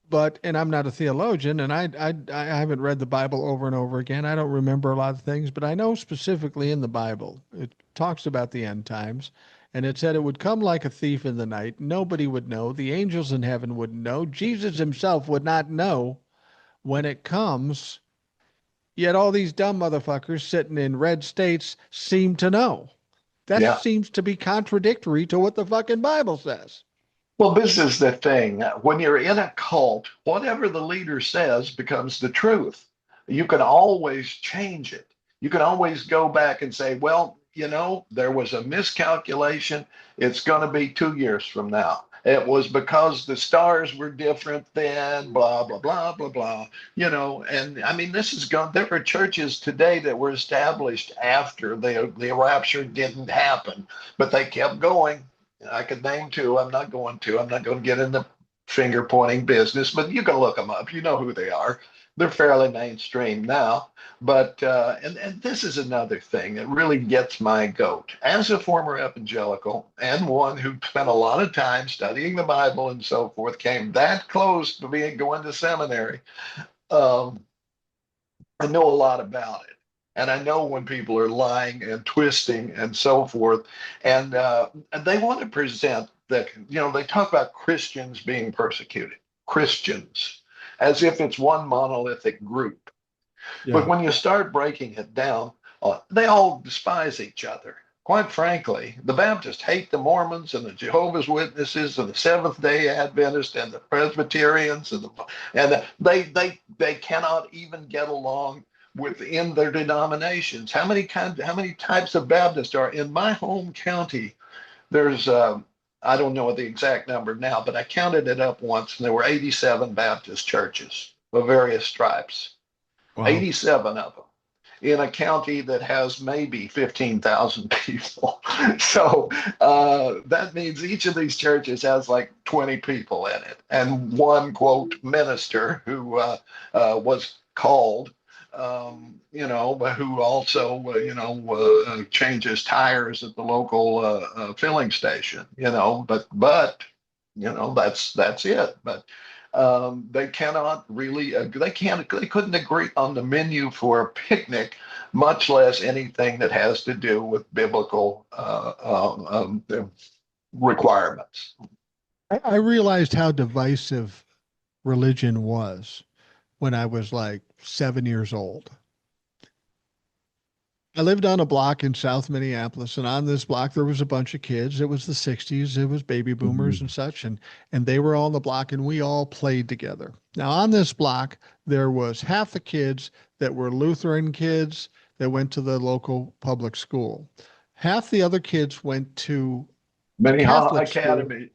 But and I'm not a theologian, and I haven't read the Bible over and over again. I don't remember a lot of things, but I know specifically in the Bible it talks about the end times, and it said it would come like a thief in the night. Nobody would know. The angels in heaven wouldn't know. Jesus himself would not know when it comes. Yet all these dumb motherfuckers sitting in red states seem to know. That Yeah. seems to be contradictory to what the fucking Bible says. Well, this is the thing. When you're in a cult, whatever the leader says becomes the truth. You can always change it. You can always go back and say, well, there was a miscalculation. It's going to be 2 years from now. It was because the stars were different then, blah, blah, blah, blah, blah. And I mean, this is going, there are churches today that were established after the rapture didn't happen, but they kept going. I could name two. I'm not going to. I'm not going to get in the finger pointing business, but you can look them up. You know who they are. They're fairly mainstream now. But and this is another thing that really gets my goat. As a former evangelical and one who spent a lot of time studying the Bible and so forth, came that close to being going to seminary. Um, I know a lot about it. And I know when people are lying and twisting and so forth. And they want to present that, they talk about Christians being persecuted, Christians, as if it's one monolithic group. But Yeah. when you start breaking it down, they all despise each other. Quite frankly, the Baptists hate the Mormons and the Jehovah's Witnesses and the Seventh Day Adventists and the Presbyterians and they cannot even get along within their denominations. How many types of Baptists are in my home county? There's I don't know the exact number now, but I counted it up once, and there were 87 Baptist churches of various stripes. Wow. 87 of them in a county that has maybe 15,000 people. So that means each of these churches has like 20 people in it, and one quote minister who was called. Who also, changes tires at the local filling station. That's it. But they cannot really they couldn't agree on the menu for a picnic, much less anything that has to do with biblical requirements. I realized how divisive religion was when I was like 7 years old. I lived on a block in South Minneapolis, and on this block there was a bunch of kids. It was the 60s, it was baby boomers and such, and they were all on the block and we all played together. Now on this block, there was half the kids that were Lutheran kids that went to the local public school. Half the other kids went to a Minnehaha Catholic school. Academy.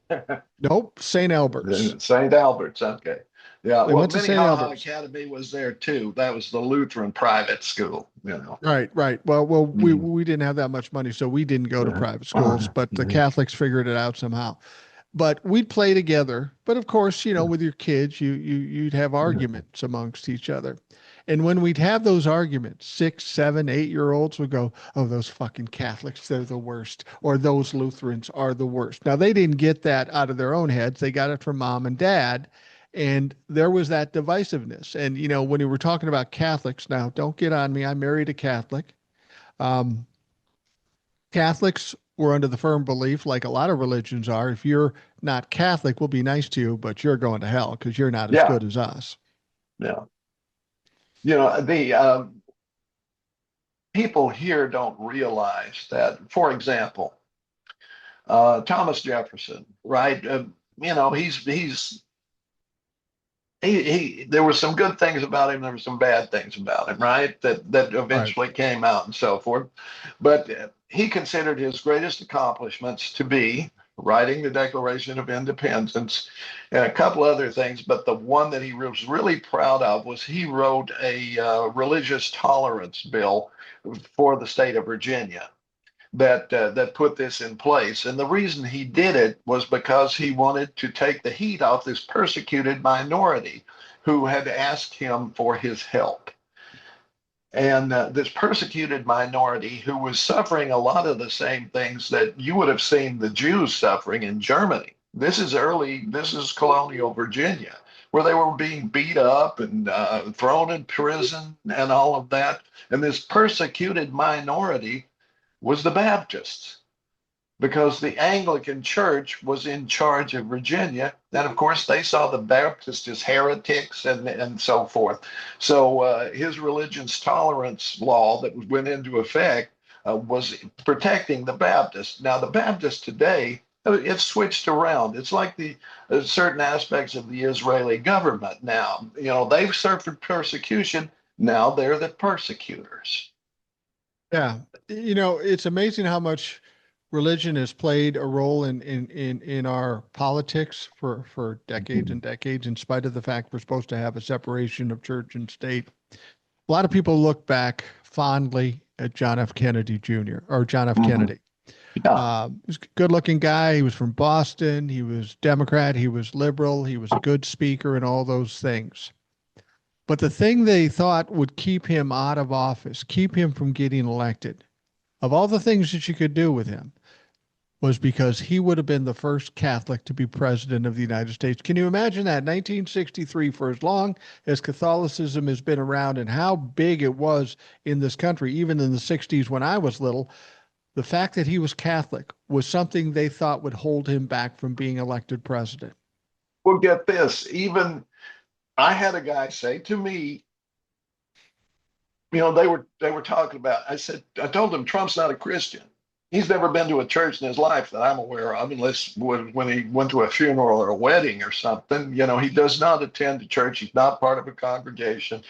Nope, St. Albert's. St. Albert's, okay. Yeah, They well, went to St. Minnehaha Albert's. Academy was there too. That was the Lutheran private school. Right, right. Well, we Mm. we didn't have that much money, so we didn't go to private schools, but the Catholics figured it out somehow. But we'd play together. But of course, with your kids, you'd have arguments amongst each other. And when we'd have those arguments, 6, 7, 8 year olds would go, "Oh, those fucking Catholics, they're the worst," or "Those Lutherans are the worst." Now they didn't get that out of their own heads; they got it from mom and dad. And there was that divisiveness. And, when you were talking about Catholics, now don't get on me. I married a Catholic. Um, Catholics were under the firm belief, like a lot of religions are, if you're not Catholic, we'll be nice to you, but you're going to hell because you're not as Yeah, good as us. yeah. The people here don't realize that, for example, Thomas Jefferson, right? He there were some good things about him, there were some bad things about him, right? That Right. eventually came out and so forth. But he considered his greatest accomplishments to be writing the Declaration of Independence and a couple other things. But the one that he was really proud of was he wrote a religious tolerance bill for the state of Virginia that put this in place. And the reason he did it was because he wanted to take the heat off this persecuted minority who had asked him for his help. And this persecuted minority who was suffering a lot of the same things that you would have seen the Jews suffering in Germany. This is colonial Virginia, where they were being beat up and thrown in prison and all of that. And this persecuted minority was the Baptists because the Anglican Church was in charge of Virginia. And of course, they saw the Baptists as heretics and so forth. So his religious tolerance law that went into effect was protecting the Baptists. Now, the Baptists today, it's switched around. It's like the certain aspects of the Israeli government now. They've suffered persecution. Now they're the persecutors. Yeah. It's amazing how much religion has played a role in our politics for decades and decades, in spite of the fact we're supposed to have a separation of church and state. A lot of people look back fondly at John F. Kennedy Jr. or John F. Mm-hmm. Kennedy. Yeah. He was a good-looking guy. He was from Boston. He was Democrat. He was liberal. He was a good speaker and all those things. But the thing they thought would keep him out of office, keep him from getting elected, of all the things that you could do with him, was because he would have been the first Catholic to be president of the United States. Can you imagine that? 1963, for as long as Catholicism has been around and how big it was in this country, even in the 60s when I was little, the fact that he was Catholic was something they thought would hold him back from being elected president. Well, get this. Even I had a guy say to me, they were talking about. I told him Trump's not a Christian. He's never been to a church in his life that I'm aware of, unless when he went to a funeral or a wedding or something. He does not attend a church. He's not part of a congregation.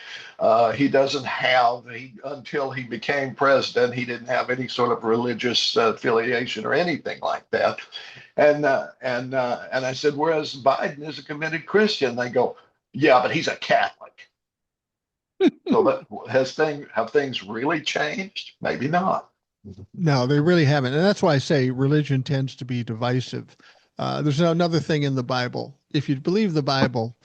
He doesn't have until he became president. He didn't have any sort of religious affiliation or anything like that. And I said, whereas Biden is a committed Christian, they go, yeah, but he's a Catholic. So that have things really changed? Maybe not. No, they really haven't. And that's why I say religion tends to be divisive. There's another thing in the Bible. If you believe the Bible,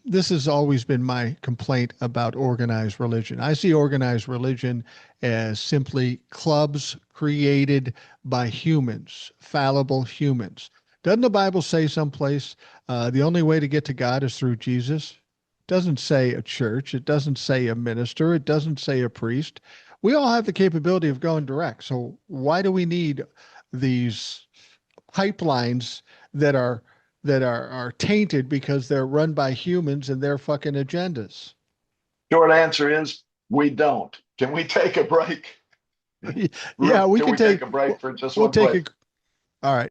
this has always been my complaint about organized religion. I see organized religion as simply clubs created by humans, fallible humans. Doesn't the Bible say someplace the only way to get to God is through Jesus? It doesn't say a church. It doesn't say a minister. It doesn't say a priest. We all have the capability of going direct. So why do we need these pipelines that are tainted because they're run by humans and their fucking agendas? Short answer is we don't. Can we take a break? Yeah, we Can can we take take a break for just we'll one take place? a all right.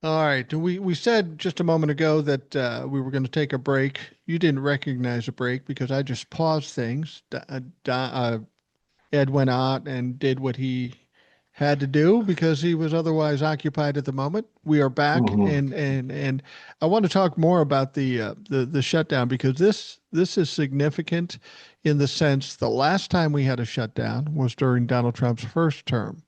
All right. We said just a moment ago that we were going to take a break. You didn't recognize a break because I just paused things. Ed went out and did what he had to do because he was otherwise occupied at the moment. We are back, Mhm. and I want to talk more about the shutdown because this is significant in the sense the last time we had a shutdown was during Donald Trump's first term,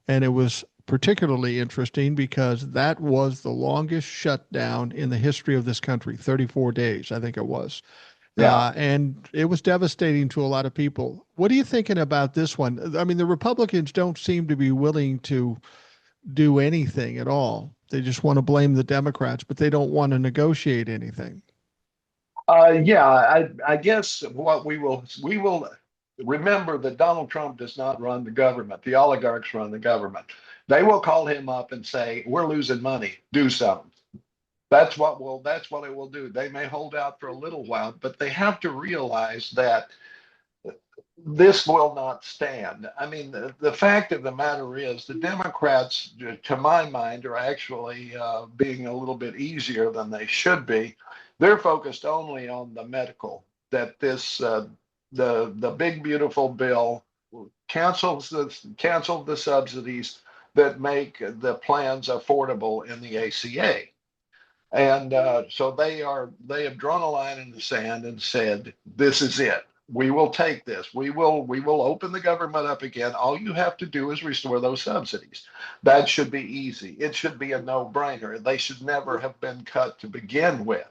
and it was particularly interesting because that was the longest shutdown in the history of this country, 34 days, I think it was. Yeah. And it was devastating to a lot of people. What are you thinking about this one? I mean, the Republicans don't seem to be willing to do anything at all. They just want to blame the Democrats, but they don't want to negotiate anything. Yeah, I guess what we will remember that Donald Trump does not run the government. The oligarchs run the government. They will call him up and say, "We're losing money. Do something." that's what it will do. They may hold out for a little while, but they have to realize that this will not stand. I mean, the fact of the matter is, the Democrats, to my mind, are actually being a little bit easier than they should be. They're focused only on the medical. That this the big beautiful bill cancels the subsidies that make the plans affordable in the ACA. And so they have drawn a line in the sand and said, this is it. We will take this. We will open the government up again. All you have to do is restore those subsidies. That should be easy. It should be a no-brainer. They should never have been cut to begin with.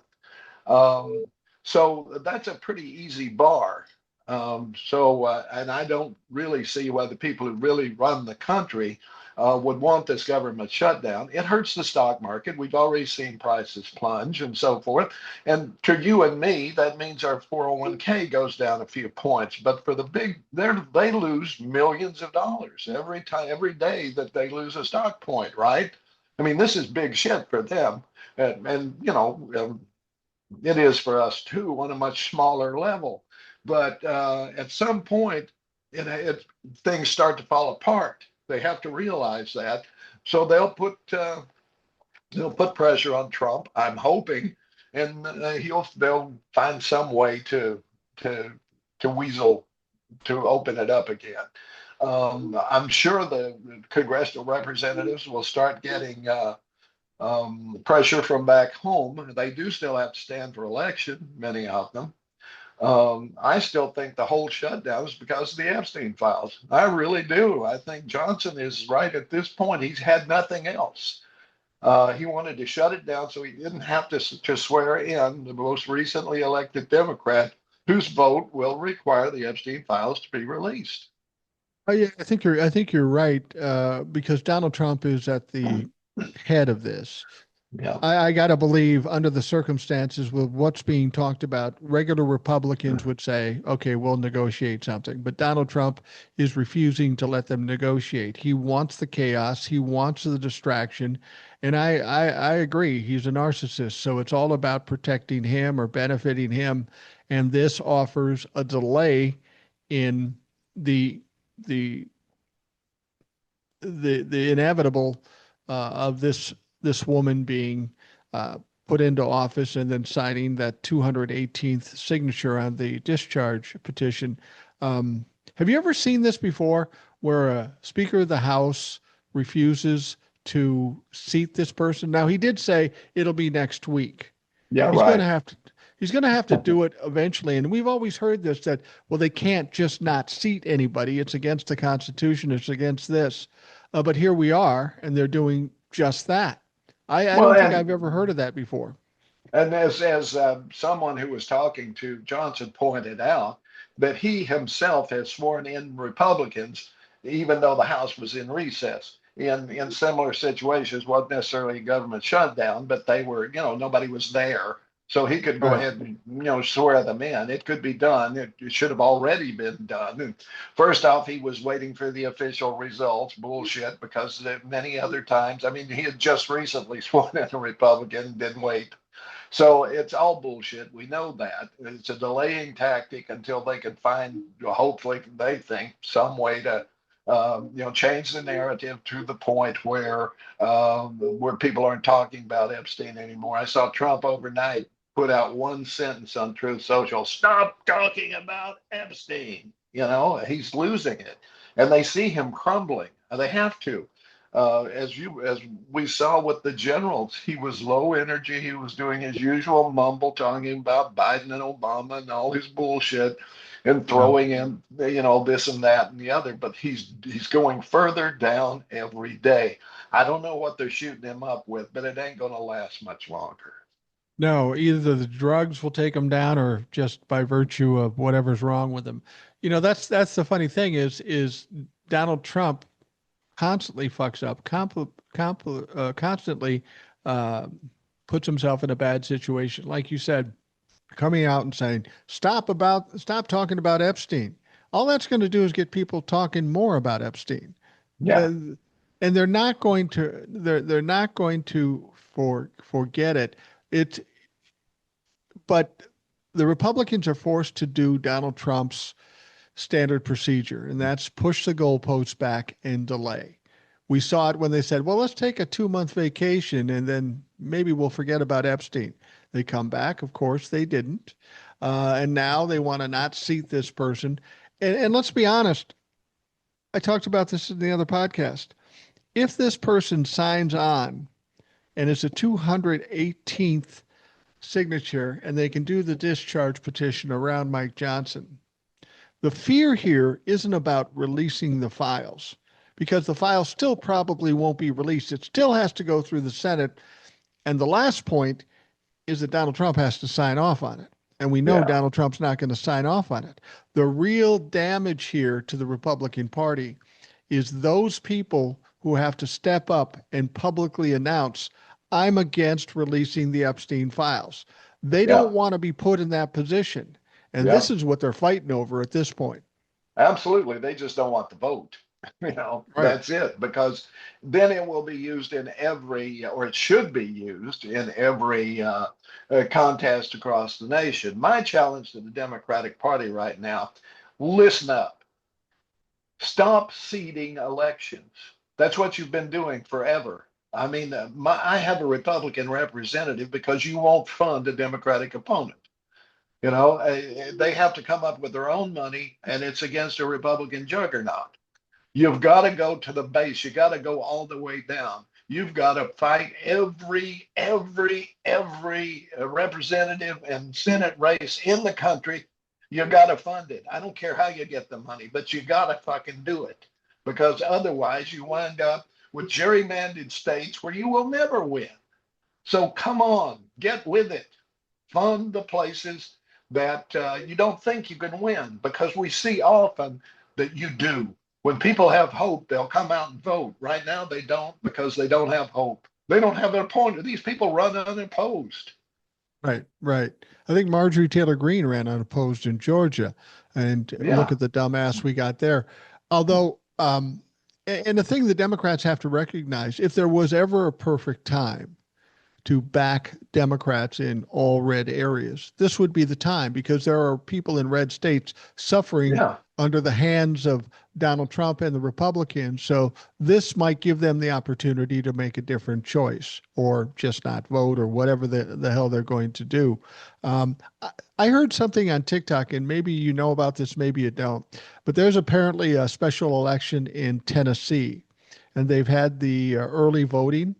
Um, so that's a pretty easy bar. And I don't really see why the people who really run the country would want this government shutdown. It hurts the stock market. We've already seen prices plunge and so forth. And to you and me, that means our 401k goes down a few points. But for the big, they lose millions of dollars every time, every day that they lose a stock point, right? I mean, this is big shit for them. And it is for us too on a much smaller level. But at some point, things start to fall apart. They have to realize that. So they'll put pressure on Trump. I'm hoping, and they'll find some way to to weasel to open it up again. I'm sure the congressional representatives will start getting pressure from back home. They do still have to stand for election, many of them. I still think the whole shutdown is because of the Epstein files. I really do. I think Johnson is right at this point. He's had nothing else. He wanted to shut it down so he didn't have to swear in the most recently elected Democrat whose vote will require the Epstein files to be released. Oh, yeah, I think you're right, because Donald Trump is at the head of this. Yeah. I got to believe, under the circumstances with what's being talked about, regular Republicans would say, okay, we'll negotiate something. But Donald Trump is refusing to let them negotiate. He wants the chaos, he wants the distraction. And I agree, he's a narcissist. So it's all about protecting him or benefiting him. And this offers a delay in the the the inevitable of this woman being uh, put into office and then signing that 218th signature on the discharge petition. Um, have you ever seen this before, where a Speaker of the House refuses to seat this person? Now, he did say it'll be next week. Yeah, He's going to right. have to. He's going to have to do it eventually. And we've always heard this, that, well, they can't just not seat anybody. It's against the Constitution. It's against this. But here we are, and they're doing just that. I Well, don't think and I've ever heard of that before. And as someone who was talking to Johnson pointed out, that he himself has sworn in Republicans, even though the House was in recess. In similar situations, wasn't necessarily a government shutdown, but they were, nobody was there. So he could go Right. ahead and, swear them in. It could be done. It should have already been done. And first off, he was waiting for the official results. Bullshit, because many other times, I mean, he had just recently sworn in a Republican, didn't wait. So it's all bullshit. We know that. It's a delaying tactic until they can find, hopefully, they think, some way to, change the narrative to the point where people aren't talking about Epstein anymore. I saw Trump overnight put out one sentence on Truth Social: "Stop talking about Epstein." He's losing it, and they see him crumbling. They have to. As we saw with the generals, he was low energy. He was doing his usual mumble, talking about Biden and Obama and all his bullshit, and Yeah. throwing in, this and that and the other. But he's going further down every day. I don't know what they're shooting him up with, but it ain't going to last much longer. No, either the drugs will take them down, or just by virtue of whatever's wrong with them. That's the funny thing, is Donald Trump constantly fucks up, constantly uh, puts himself in a bad situation. Like you said, coming out and saying, stop talking about Epstein. All that's going to do is get people talking more about Epstein. Yeah. Uh, and they're not going to forget it. But the Republicans are forced to do Donald Trump's standard procedure, and that's push the goalposts back and delay. We saw it when they said, well, let's take a 2 month vacation and then maybe we'll forget about Epstein. They come back. Of course, they didn't. And now they want to not seat this person. And let's be honest, I talked about this in the other podcast. If this person signs on and it's a 218th signature and they can do the discharge petition around Mike Johnson, the fear here isn't about releasing the files because the files still probably won't be released. It still has to go through the Senate. And the last point is that Donald Trump has to sign off on it. And we know Yeah. Donald Trump's not going to sign off on it. The real damage here to the Republican Party is those people who have to step up and publicly announce, I'm against releasing the Epstein files. They Yeah. don't want to be put in that position. And Yeah. this is what they're fighting over at this point. Absolutely. They just don't want the vote. Right. That's it. Because then it will be used in every, or it should be used in every contest across the nation. My challenge to the Democratic Party right now, listen up. Stop seeding elections. That's what you've been doing forever. I mean, I have a Republican representative because you won't fund a Democratic opponent. They have to come up with their own money, and it's against a Republican juggernaut. You've got to go to the base. You got to go all the way down. You've got to fight every representative and Senate race in the country. You got to fund it. I don't care how you get the money, but you got to fucking do it, because otherwise you wind up with gerrymandered states where you will never win. So come on, get with it. Fund the places that you don't think you can win, because we see often that you do. When people have hope, they'll come out and vote. Right now, they don't, because they don't have hope. They don't have an opponent. These people run unopposed. Right, right. I think Marjorie Taylor Greene ran unopposed in Georgia, and look Yeah, at the dumbass we got there. Although, and the thing the Democrats have to recognize, if there was ever a perfect time to back Democrats in all red areas, this would be the time, because there are people in red states suffering yeah. under the hands of Donald Trump and the Republicans. So this might give them the opportunity to make a different choice or just not vote or whatever the hell they're going to do. I heard something on TikTok, and maybe you know about this, maybe you don't, but there's apparently a special election in Tennessee, and they've had the early voting,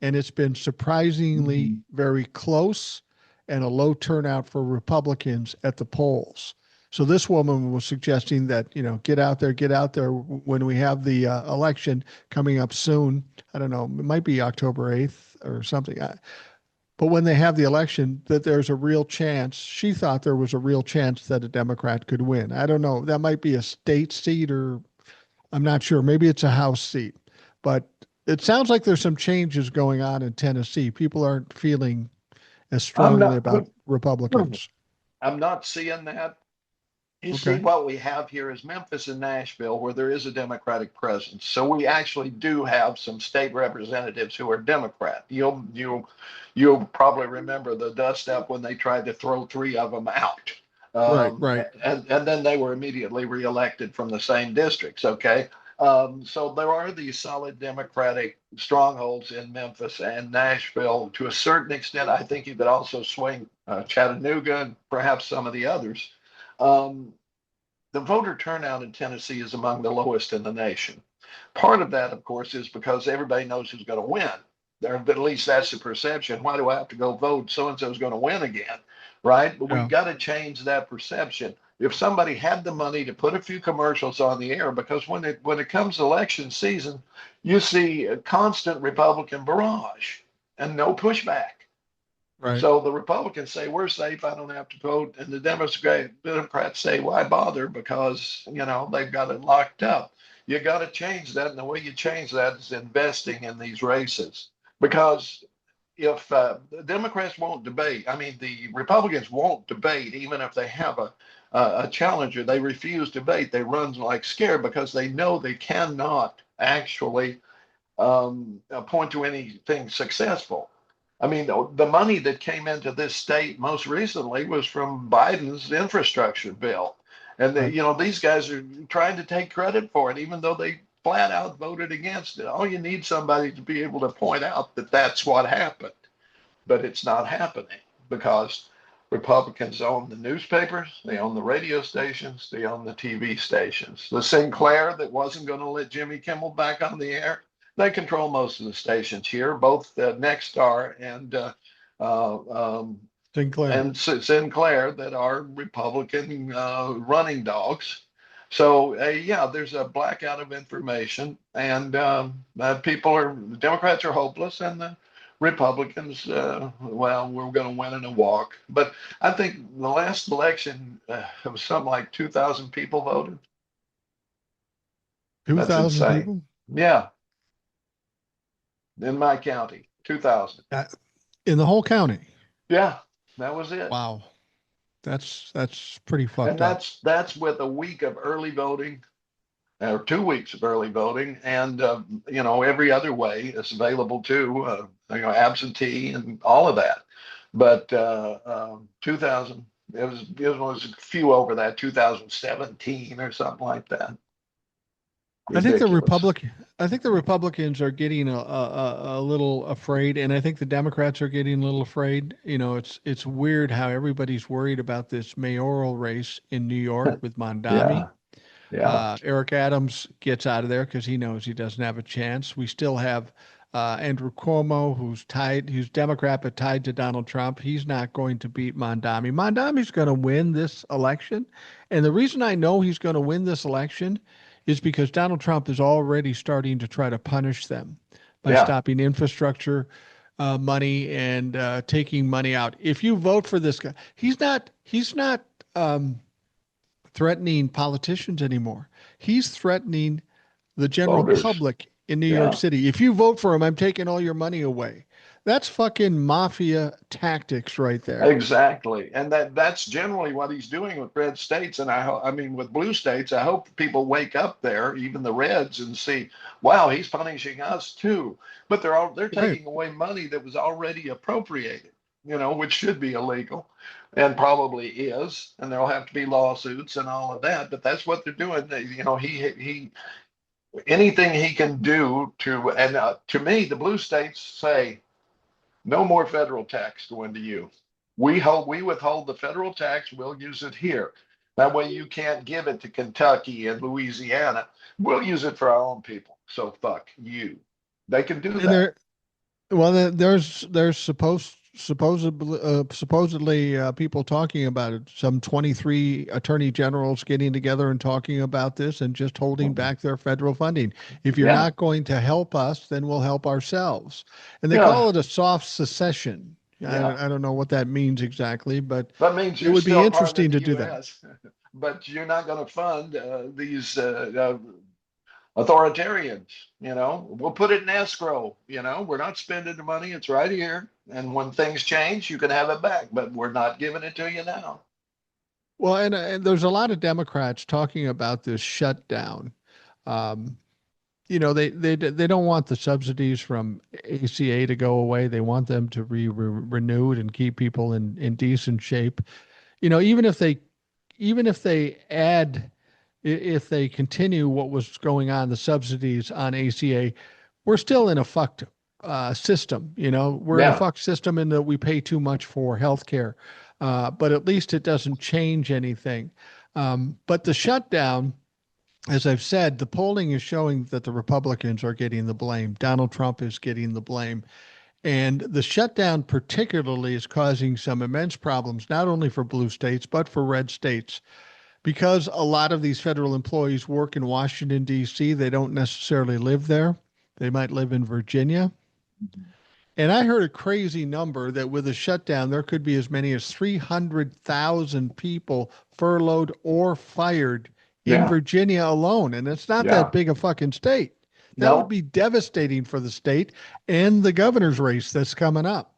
and it's been surprisingly very close and a low turnout for Republicans at the polls. So this woman was suggesting that, get out there when we have the election coming up soon. I don't know, it might be October 8th or something. But when they have the election, that there's a real chance. She thought there was a real chance that a Democrat could win. I don't know. That might be a state seat, or I'm not sure. Maybe it's a House seat. But it sounds like there's some changes going on in Tennessee. People aren't feeling as I'm strongly not. about Republicans. I'm not seeing that. You see, Okay. what we have here is Memphis and Nashville, where there is a Democratic presence. So we actually do have some state representatives who are Democrat. You'll probably remember the dust up when they tried to throw three of them out, Right, right. and then they were immediately reelected from the same districts. Okay, so there are these solid Democratic strongholds in Memphis and Nashville. To a certain extent, I think you could also swing Chattanooga and perhaps some of the others. Um, the voter turnout in Tennessee is among the lowest in the nation. Part of that, of course, is because everybody knows who's going to win. At least that's the perception. Why do I have to go vote? So and so is going to win again, right? But Yeah. we've got to change that perception. If somebody had the money to put a few commercials on the air, because when it comes to election season, you see a constant Republican barrage and no pushback. Right. So the Republicans say we're safe, I don't have to vote, and the Democrats say why bother, because they've got it locked up. You got to change that, and the way you change that is investing in these races. Because if the Democrats won't debate, I mean the Republicans won't debate, even if they have a challenger, they refuse debate. They run like scared because they know they cannot actually point to anything successful. I mean, the money that came into this state most recently was from Biden's infrastructure bill. And Right. these guys are trying to take credit for it, even though they flat out voted against it. All you need somebody to be able to point out that that's what happened, but it's not happening because Republicans own the newspapers, they own the radio stations, they own the TV stations. The Sinclair that wasn't going to let Jimmy Kimmel back on the air, they control most of the stations here, both Nexstar uh, Sinclair. Sinclair that are Republican running dogs. So yeah, there's a blackout of information, and the Democrats are hopeless, and the Republicans, well, we're going to win in a walk. But I think the last election, it was something like 2,000 people voted. That's 2,000 insane. people Yeah, in my county, 2,000. Uh, in the whole county. Yeah, that was it. Wow. That's pretty And fucked up. that's with a week of early voting or 2 weeks of early voting, and every other way is available too. Absentee and all of that. But 2000, it was a few over that 2017 or something like that. I think the Ridiculous. Republic, I think the Republicans are getting a little afraid, and I think the Democrats are getting a little afraid. It's weird how everybody's worried about this mayoral race in New York with Mondami. Yeah, yeah, Eric Adams gets out of there because he knows he doesn't have a chance. We still have Andrew Cuomo, who's Democrat but tied to Donald Trump. He's not going to beat Mondami. Mondami's going to win this election, and the reason I know he's going to win this election is because Donald Trump is already starting to try to punish them by yeah. stopping infrastructure money and taking money out. If you vote for this guy, he's not threatening politicians anymore. He's threatening the general Voters. public in New York Yeah. City. If you vote for him, I'm taking all your money away. That's fucking mafia tactics right there. Exactly, and that's generally what he's doing with red states, and I mean with blue states. I hope people wake up there, even the reds, and see, wow, he's punishing us too. But they're Right. taking away money that was already appropriated, which should be illegal, and probably is, and there'll have to be lawsuits and all of that. But that's what they're doing. He anything he can do to, and to me, the blue states say no more federal tax going to you. We withhold the federal tax. We'll use it here. That way you can't give it to Kentucky and Louisiana. We'll use it for our own people. So fuck you. They can do And that. there's supposedly people talking about it. Some 23 attorney generals getting together and talking about this and just holding back their federal funding. If you're Yeah, not going to help us, then we'll help ourselves. And they yeah, call it a soft secession. yeah. I don't know what that means exactly, but That means it you're would be still part of interesting the to do that. U.S., but you're not going to fund these authoritarians. We'll put it in escrow. We're not spending the money. It's right here. And when things change, you can have it back, but we're not giving it to you now. Well, and there's a lot of Democrats talking about this shutdown. Um, they don't want the subsidies from ACA to go away. They want them to be renewed and keep people in decent shape. Even if they add, if they continue what was going on, the subsidies on ACA, we're still in a fucked system. We're in a Yeah, fucked system in that we pay too much for healthcare, but at least it doesn't change anything. But the shutdown, as I've said, the polling is showing that the Republicans are getting the blame. Donald Trump is getting the blame. And the shutdown, particularly, is causing some immense problems, not only for blue states, but for red states. Because a lot of these federal employees work in Washington, D.C., they don't necessarily live there. They might live in Virginia. And I heard a crazy number that with a shutdown, there could be as many as 300,000 people furloughed or fired in yeah, Virginia alone. And it's not that yeah. big a fucking state. That would No, be devastating for the state and the governor's race that's coming up.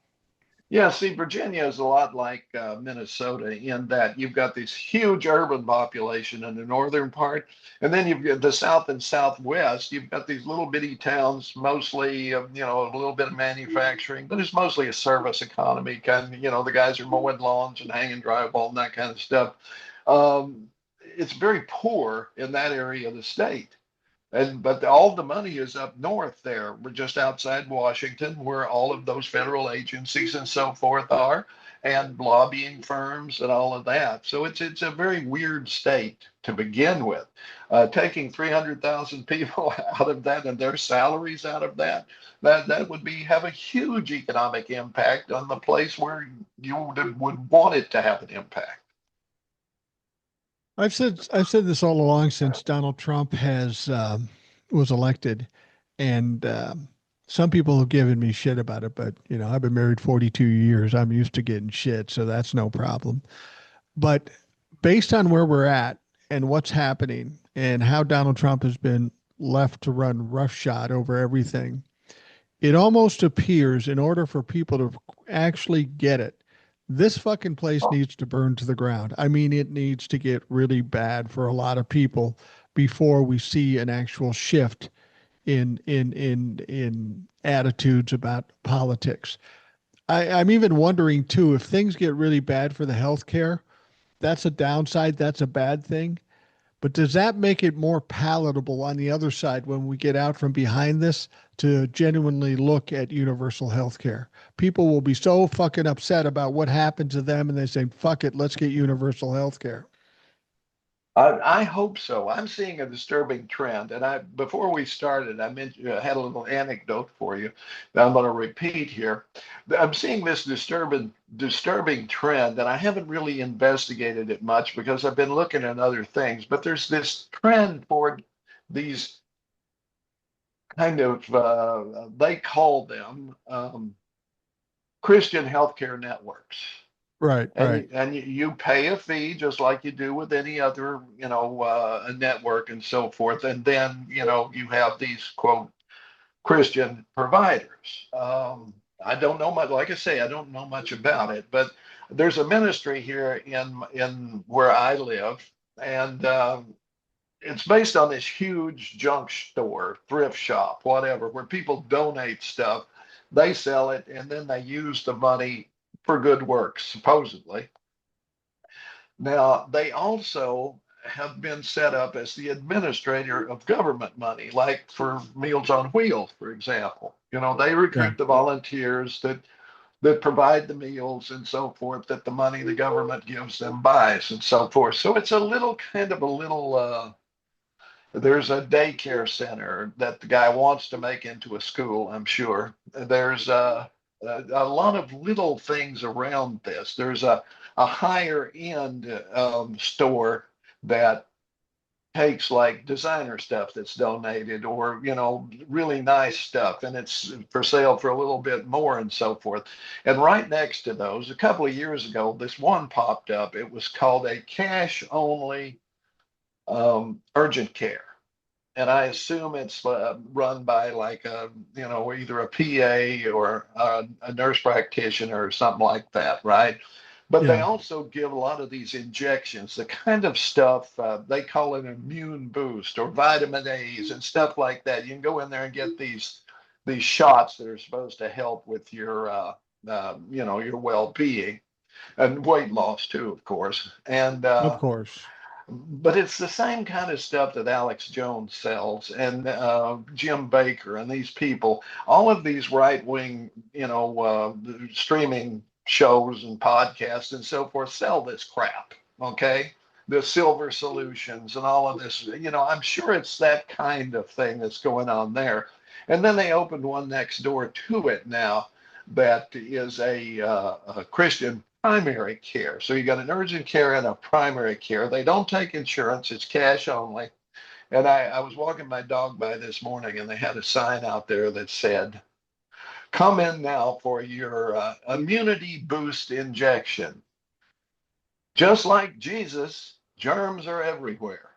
Yeah, see, Virginia is a lot like Minnesota in that you've got this huge urban population in the northern part, and then you've got the south and southwest. You've got these little bitty towns, mostly, a little bit of manufacturing, but it's mostly a service economy. Kind of, the guys are mowing lawns and hanging drywall and that kind of stuff. It's very poor in that area of the state. But all the money is up north there. We're just outside Washington, where all of those federal agencies and so forth are, and lobbying firms and all of that. So it's a very weird state to begin with. Taking 300,000 people out of that and their salaries out of that would be have a huge economic impact on the place where you would want it to have an impact. I've said this all along since Donald Trump has was elected, and some people have given me shit about it, but I've been married 42 years. I'm used to getting shit, so that's no problem. But based on where we're at and what's happening and how Donald Trump has been left to run roughshod over everything, it almost appears in order for people to actually get it, this fucking place needs to burn to the ground. I mean, it needs to get really bad for a lot of people before we see an actual shift in attitudes about politics. I'm even wondering too if things get really bad for the healthcare. That's a downside. That's a bad thing. But does that make it more palatable on the other side when we get out from behind this to genuinely look at universal health care? People will be so fucking upset about what happened to them and they say, fuck it, let's get universal health care. I hope so. I'm seeing a disturbing trend, and I before we started, I mentioned I had a little anecdote for you that I'm going to repeat here. I'm seeing this disturbing trend, and I haven't really investigated it much because I've been looking at other things. But there's this trend toward these kind of they call them Christian healthcare networks. Right, right. And you pay a fee just like you do with any other, a network and so forth. And then, you have these quote Christian providers. I don't know much. Like I say, I don't know much about it, but there's a ministry here in where I live, and it's based on this huge junk store, thrift shop, whatever, where people donate stuff. They sell it, and then they use the money for good works, supposedly. Now, they also have been set up as the administrator of government money, like for Meals on Wheels, for example. They Yeah. recruit the volunteers that provide the meals and so forth that the money the government gives them buys and so forth. So it's a little kind of a little there's a daycare center that the guy wants to make into a school, I'm sure. There's a lot of little things around this. There's a higher end store that takes like designer stuff that's donated or, really nice stuff, and it's for sale for a little bit more and so forth. And right next to those, a couple of years ago, this one popped up. It was called a cash only urgent care, and I assume it's run by like either a PA or a nurse practitioner or something like that, right? But they Yeah. also give a lot of these injections, the kind of stuff they call an immune boost or vitamin A's and stuff like that. You can go in there and get these shots that are supposed to help with your well-being and weight loss too, of course. And Of course. but it's the same kind of stuff that Alex Jones sells and Jim Baker and these people. All of these right wing, streaming shows and podcasts and so forth sell this crap. Okay. The silver solutions and all of this, I'm sure it's that kind of thing that's going on there. And then they opened one next door to it now that is a Christian primary care. So you got an urgent care and a primary care. They don't take insurance, it's cash only. And I was walking my dog by this morning and they had a sign out there that said, come in now for your immunity boost injection. Just like Jesus, germs are everywhere.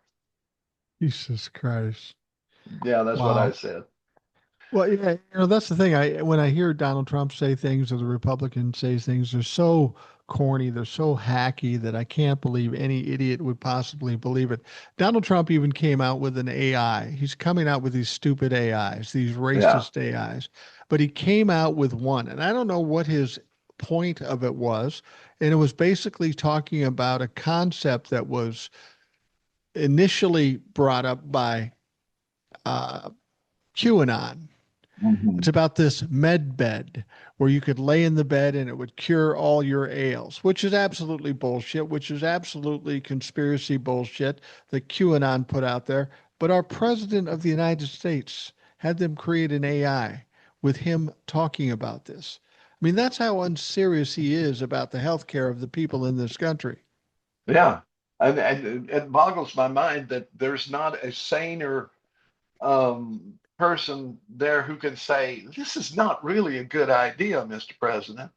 Jesus Christ. Yeah, that's what I Wow. said. Well, yeah, that's the thing. When I hear Donald Trump say things or the Republicans say things, they're so corny, they're so hacky that I can't believe any idiot would possibly believe it. Donald Trump even came out with an AI. He's coming out with these stupid AIs, these Yeah, racist AIs, but he came out with one, and I don't know what his point of it was. And it was basically talking about a concept that was initially brought up by uh, QAnon. It's hmm, about this med bed where you could lay in the bed and it would cure all your ails, which is absolutely bullshit, which is absolutely conspiracy bullshit that QAnon put out there. But our president of the United States had them create an AI with him talking about this. I mean, that's how unserious he is about the health care of the people in this country. yeah, and it boggles my mind that there's not a saner person there who can say this is not really a good idea, Mr. President.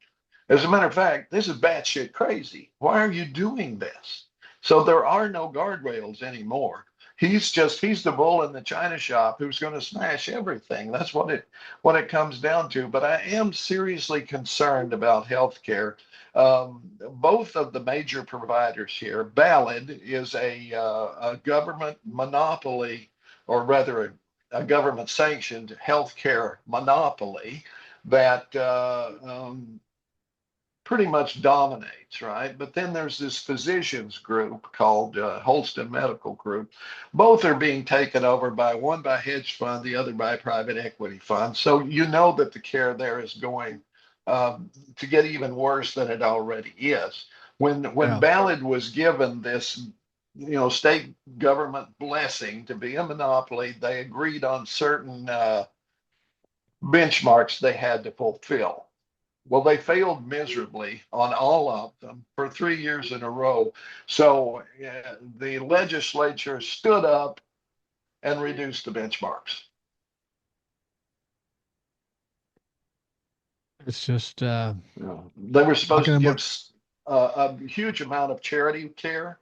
As a matter of fact, this is batshit crazy. Why are you doing this? So there are no guardrails anymore. He's the bull in the china shop who's going to smash everything. That's what it comes down to. But I am seriously concerned about healthcare. Both of the major providers here, Ballad is a government monopoly, or rather a government sanctioned healthcare monopoly that pretty much dominates, right? But then there's this physicians group called Holston Medical Group. Both are being taken over by one by hedge fund, the other by private equity fund. So you know that the care there is going to get even worse than it already is. When Yeah. Ballard was given this, state government blessing to be a monopoly, they agreed on certain benchmarks they had to fulfill. Well, they failed miserably on all of them for 3 years in a row. So the legislature stood up and reduced the benchmarks. It's just They were supposed talking to about. give a huge amount of charity care,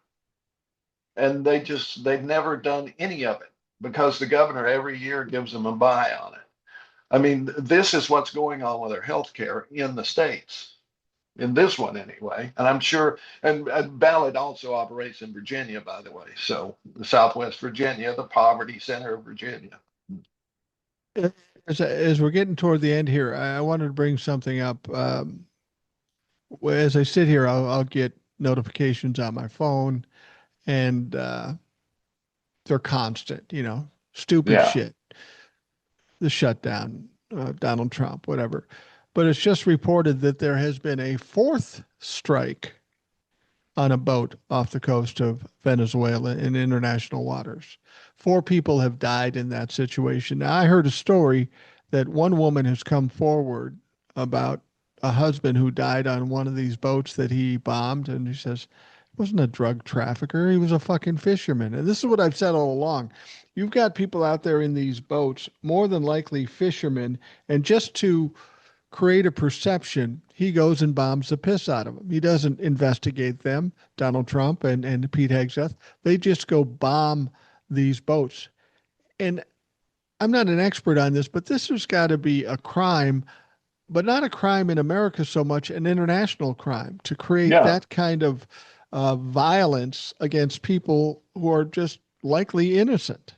and they've never done any of it because the governor every year gives them a buy on it. I mean, this is what's going on with our health care in the states, in this one anyway. And I'm sure, and Ballard also operates in Virginia, by the way. So the Southwest Virginia, the poverty center of Virginia. As we're getting toward the end here, I wanted to bring something up. As I sit here, I'll get notifications on my phone, and they're constant. Stupid Yeah, shit, the shutdown, Donald Trump, whatever. But it's just reported that there has been a fourth strike on a boat off the coast of Venezuela in international waters. Four people have died in that situation. Now, I heard a story that one woman has come forward about a husband who died on one of these boats that he bombed. And he says, he wasn't a drug trafficker. He was a fucking fisherman. And this is what I've said all along. You've got people out there in these boats, more than likely fishermen, and just to create a perception, he goes and bombs the piss out of them. He doesn't investigate them, Donald Trump and Pete Hegseth. They just go bomb these boats. And I'm not an expert on this, but this has got to be a crime, but not a crime in America so much, an international crime to create yeah, that kind of violence against people who are just likely innocent.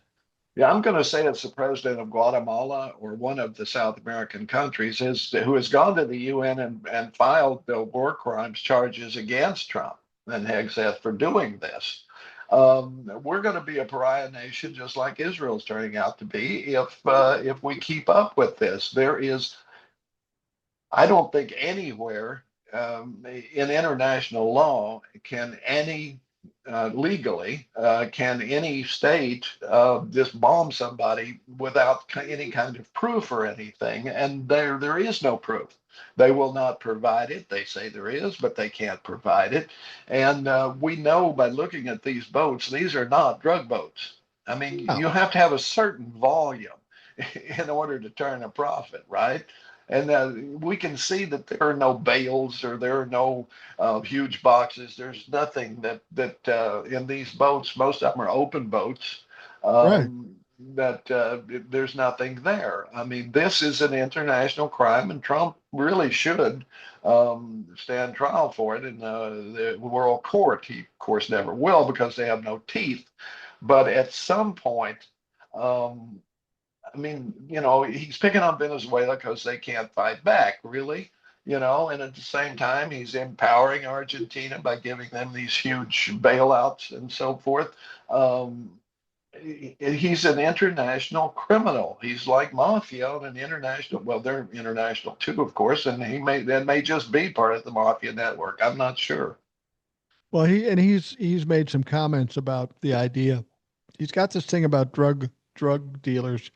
yeah. I'm going to say it's the president of Guatemala or one of the South American countries who has gone to the UN and filed the war crimes charges against Trump and Hegseth for doing this. We're going to be a pariah nation, just like Israel's turning out to be, if we keep up with this. I don't think anywhere in international law can any legally can any state just bomb somebody without any kind of proof or anything, and there is no proof. They will not provide it. They say there is, but they can't provide it. And we know by looking at these boats, these are not drug boats. I mean, Oh, you have to have a certain volume in order to turn a profit, right? And we can see that there are no bales or there are no huge boxes. There's nothing that in these boats. Most of them are open boats. right. there's nothing there. I mean, this is an international crime, and Trump really should stand trial for it in the world court. He, of course, never will because they have no teeth. But at some point, um, I mean, he's picking on Venezuela because they can't fight back, really. And at the same time, he's empowering Argentina by giving them these huge bailouts and so forth. Um, he's an international criminal. He's like mafia on an international. Well, they're international too, of course, and that may just be part of the mafia network. I'm not sure. Well, he's made some comments about the idea. He's got this thing about drug dealers,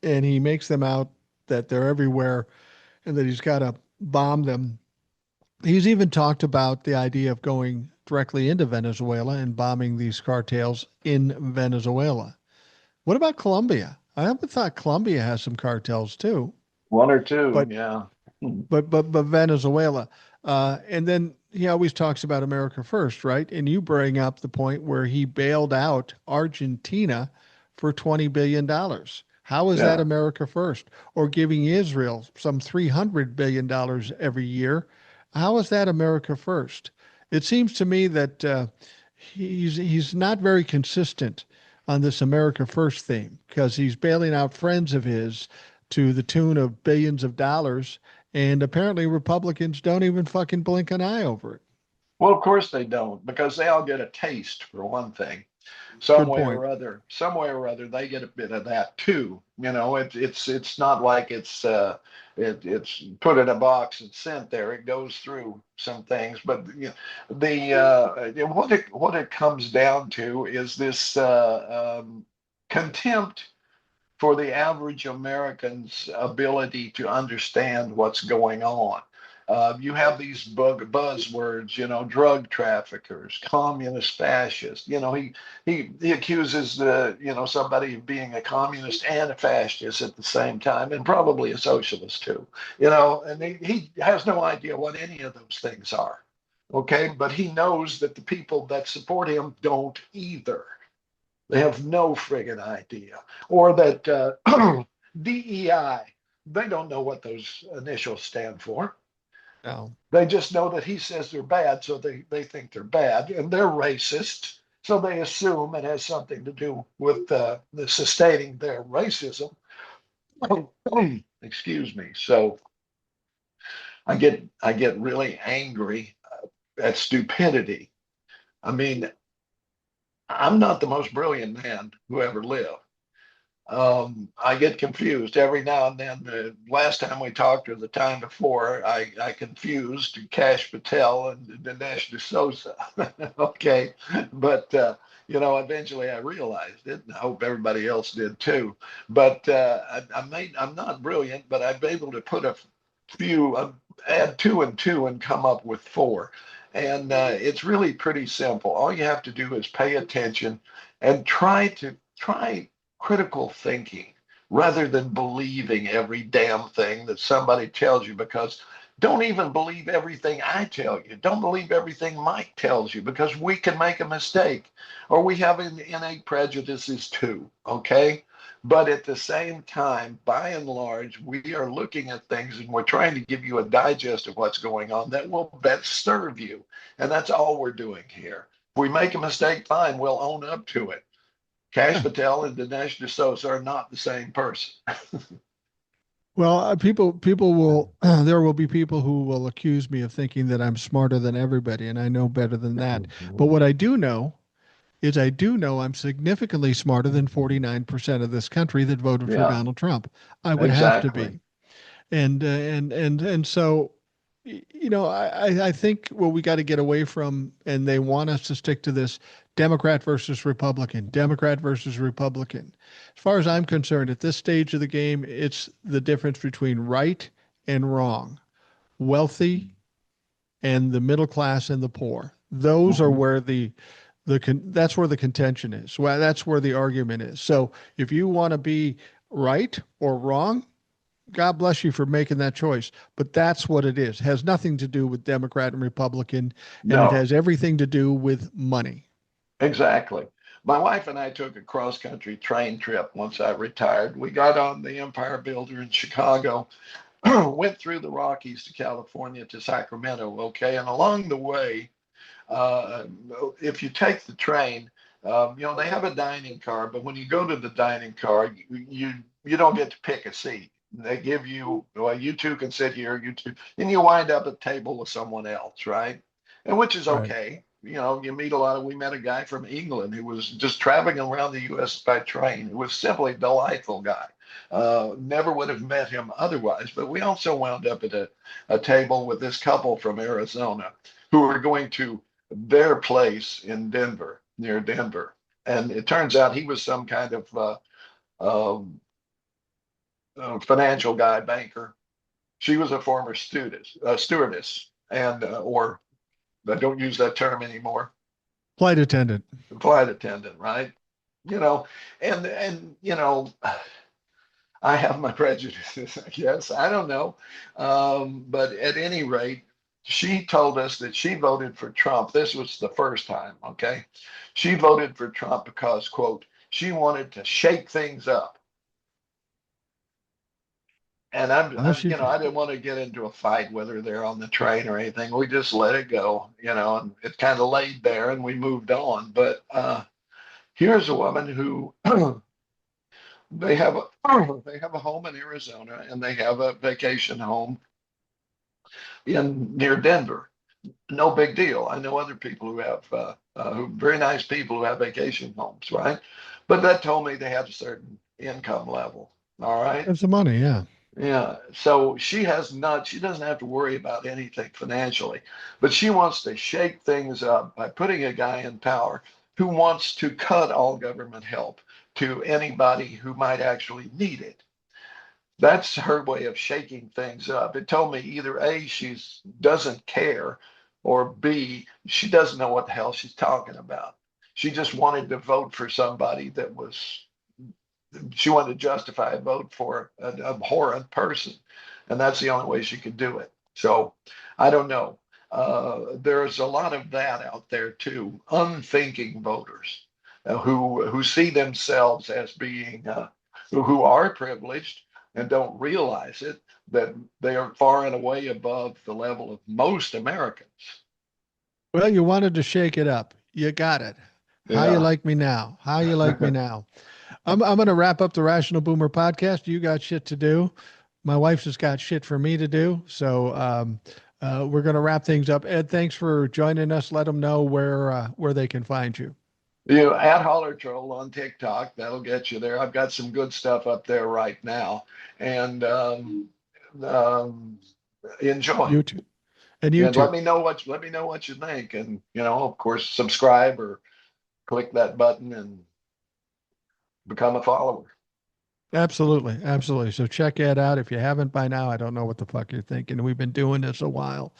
and he makes them out that they're everywhere and that he's got to bomb them. He's even talked about the idea of going directly into Venezuela and bombing these cartels in Venezuela. What about Colombia? I haven't thought Colombia has some cartels too, One or two, but yeah. but Venezuela. And then he always talks about America first, right? And you bring up the point where he bailed out Argentina for $20 billion. How is that Yeah. America first? Or giving Israel some $300 billion every year. How is that America first? It seems to me that he's not very consistent on this America first theme because he's bailing out friends of his to the tune of billions of dollars, and apparently Republicans don't even fucking blink an eye over it. Well, of course they don't, because they all get a taste for one thing. Good point. Some way or other, they get a bit of that too. It's not like it's put in a box and sent there. It goes through some things, but what it comes down to is this contempt for the average American's ability to understand what's going on. You have these buzzwords, drug traffickers, communist fascists. He accuses somebody of being a communist and a fascist at the same time, and probably a socialist too. And he has no idea what any of those things are. Okay, but he knows that the people that support him don't either. They have no friggin' idea. Or that DEI, they don't know what those initials stand for. No. They just know that he says they're bad, so they think they're bad, and they're racist. So they assume it has something to do with the sustaining their racism. Excuse me. So I get really angry at stupidity. I mean, I'm not the most brilliant man who ever lived. I get confused every now and then. The last time we talked or the time before, I confused Cash Patel and Dinesh D'Souza. Okay, but eventually I realized it, and I hope everybody else did too. But I'm not brilliant, but I'm able to put a few, add two and two, and come up with four. And it's really pretty simple. All you have to do is pay attention and try critical thinking rather than believing every damn thing that somebody tells you, because don't even believe everything I tell you. Don't believe everything Mike tells you, because we can make a mistake, or we have innate prejudices too. Okay. But at the same time, by and large, we are looking at things and we're trying to give you a digest of what's going on that will best serve you. And that's all we're doing here. If we make a mistake, fine, we'll own up to it. Cash Yeah. Patel and Dinesh D'Souza are not the same person. Well, people will, there will be people who will accuse me of thinking that I'm smarter than everybody, and I know better than that. But what I do know is I do know I'm significantly smarter than 49% of this country that voted for Yeah, Donald Trump. I would have to exactly. be. And so I think what we got to get away from, and they want us to stick to this Democrat versus Republican, Democrat versus Republican. As far as I'm concerned, at this stage of the game, it's the difference between right and wrong, wealthy and the middle class and the poor. Those are Mhm. where that's where the contention is. Well, that's where the argument is. So if you want to be right or wrong, God bless you for making that choice. But that's what it is. It has nothing to do with Democrat and Republican, and it No, has everything to do with money. exactly. My wife and I took a cross country train trip once I retired. We got on the Empire Builder in Chicago, went through the Rockies to California to Sacramento. Okay. And along the way, uh, if you take the train, they have a dining car, but when you go to the dining car, you don't get to pick a seat. They give you, well, you two can sit here, you two, and you wind up at a table with someone else, right? And which is Right. okay. You meet a lot of, we met a guy from England who was just traveling around the US by train. He was simply a delightful guy. Never would have met him otherwise, but we also wound up at a table with this couple from Arizona who were going to their place in Denver, near Denver. And it turns out he was some kind of um, financial guy, banker. She was a former stewardess, and or I don't use that term anymore, Flight attendant. flight attendant, right? You know, and I have my prejudices, I guess. I don't know. But at any rate, she told us that she voted for Trump. This was the first time, okay? She voted for Trump because, quote, she wanted to shake things up. And Oh, she. I didn't want to get into a fight with her there on the train or anything. We just let it go, and it kind of laid there and we moved on. But here's a woman who they have they have a home in Arizona and they have a vacation home in near Denver. No big deal. I know other people who have very nice people who have vacation homes, right? But that told me they had a certain income level. All right. Have some money. Yeah. Yeah. So she doesn't have to worry about anything financially, but she wants to shake things up by putting a guy in power who wants to cut all government help to anybody who might actually need it. That's her way of shaking things up. It told me either A, she doesn't care, or B, she doesn't know what the hell she's talking about. She just wanted to vote for somebody she wanted to justify a vote for an abhorrent person. And that's the only way she could do it. So I don't know. There's a lot of that out there too. Unthinking voters who see themselves as being who are privileged and don't realize it, that they are far and away above the level of most Americans. Well, you wanted to shake it up. You got it. How you Yeah. like me now? How you like me now? I'm going to wrap up the Rational Boomer podcast. You got shit to do. My wife's just got shit for me to do. So we're going to wrap things up. Ed, thanks for joining us. Let them know where they can find you. At Holler Troll on TikTok, that'll get you there. I've got some good stuff up there right now, and um, enjoy. YouTube and And YouTube. let me know what you think, and of course, subscribe or click that button and become a follower. Absolutely. Absolutely. So check Ed out. If you haven't by now, I don't know what the fuck you're thinking. We've been doing this a while.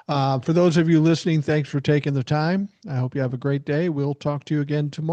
For those of you listening, thanks for taking the time. I hope you have a great day. We'll talk to you again tomorrow.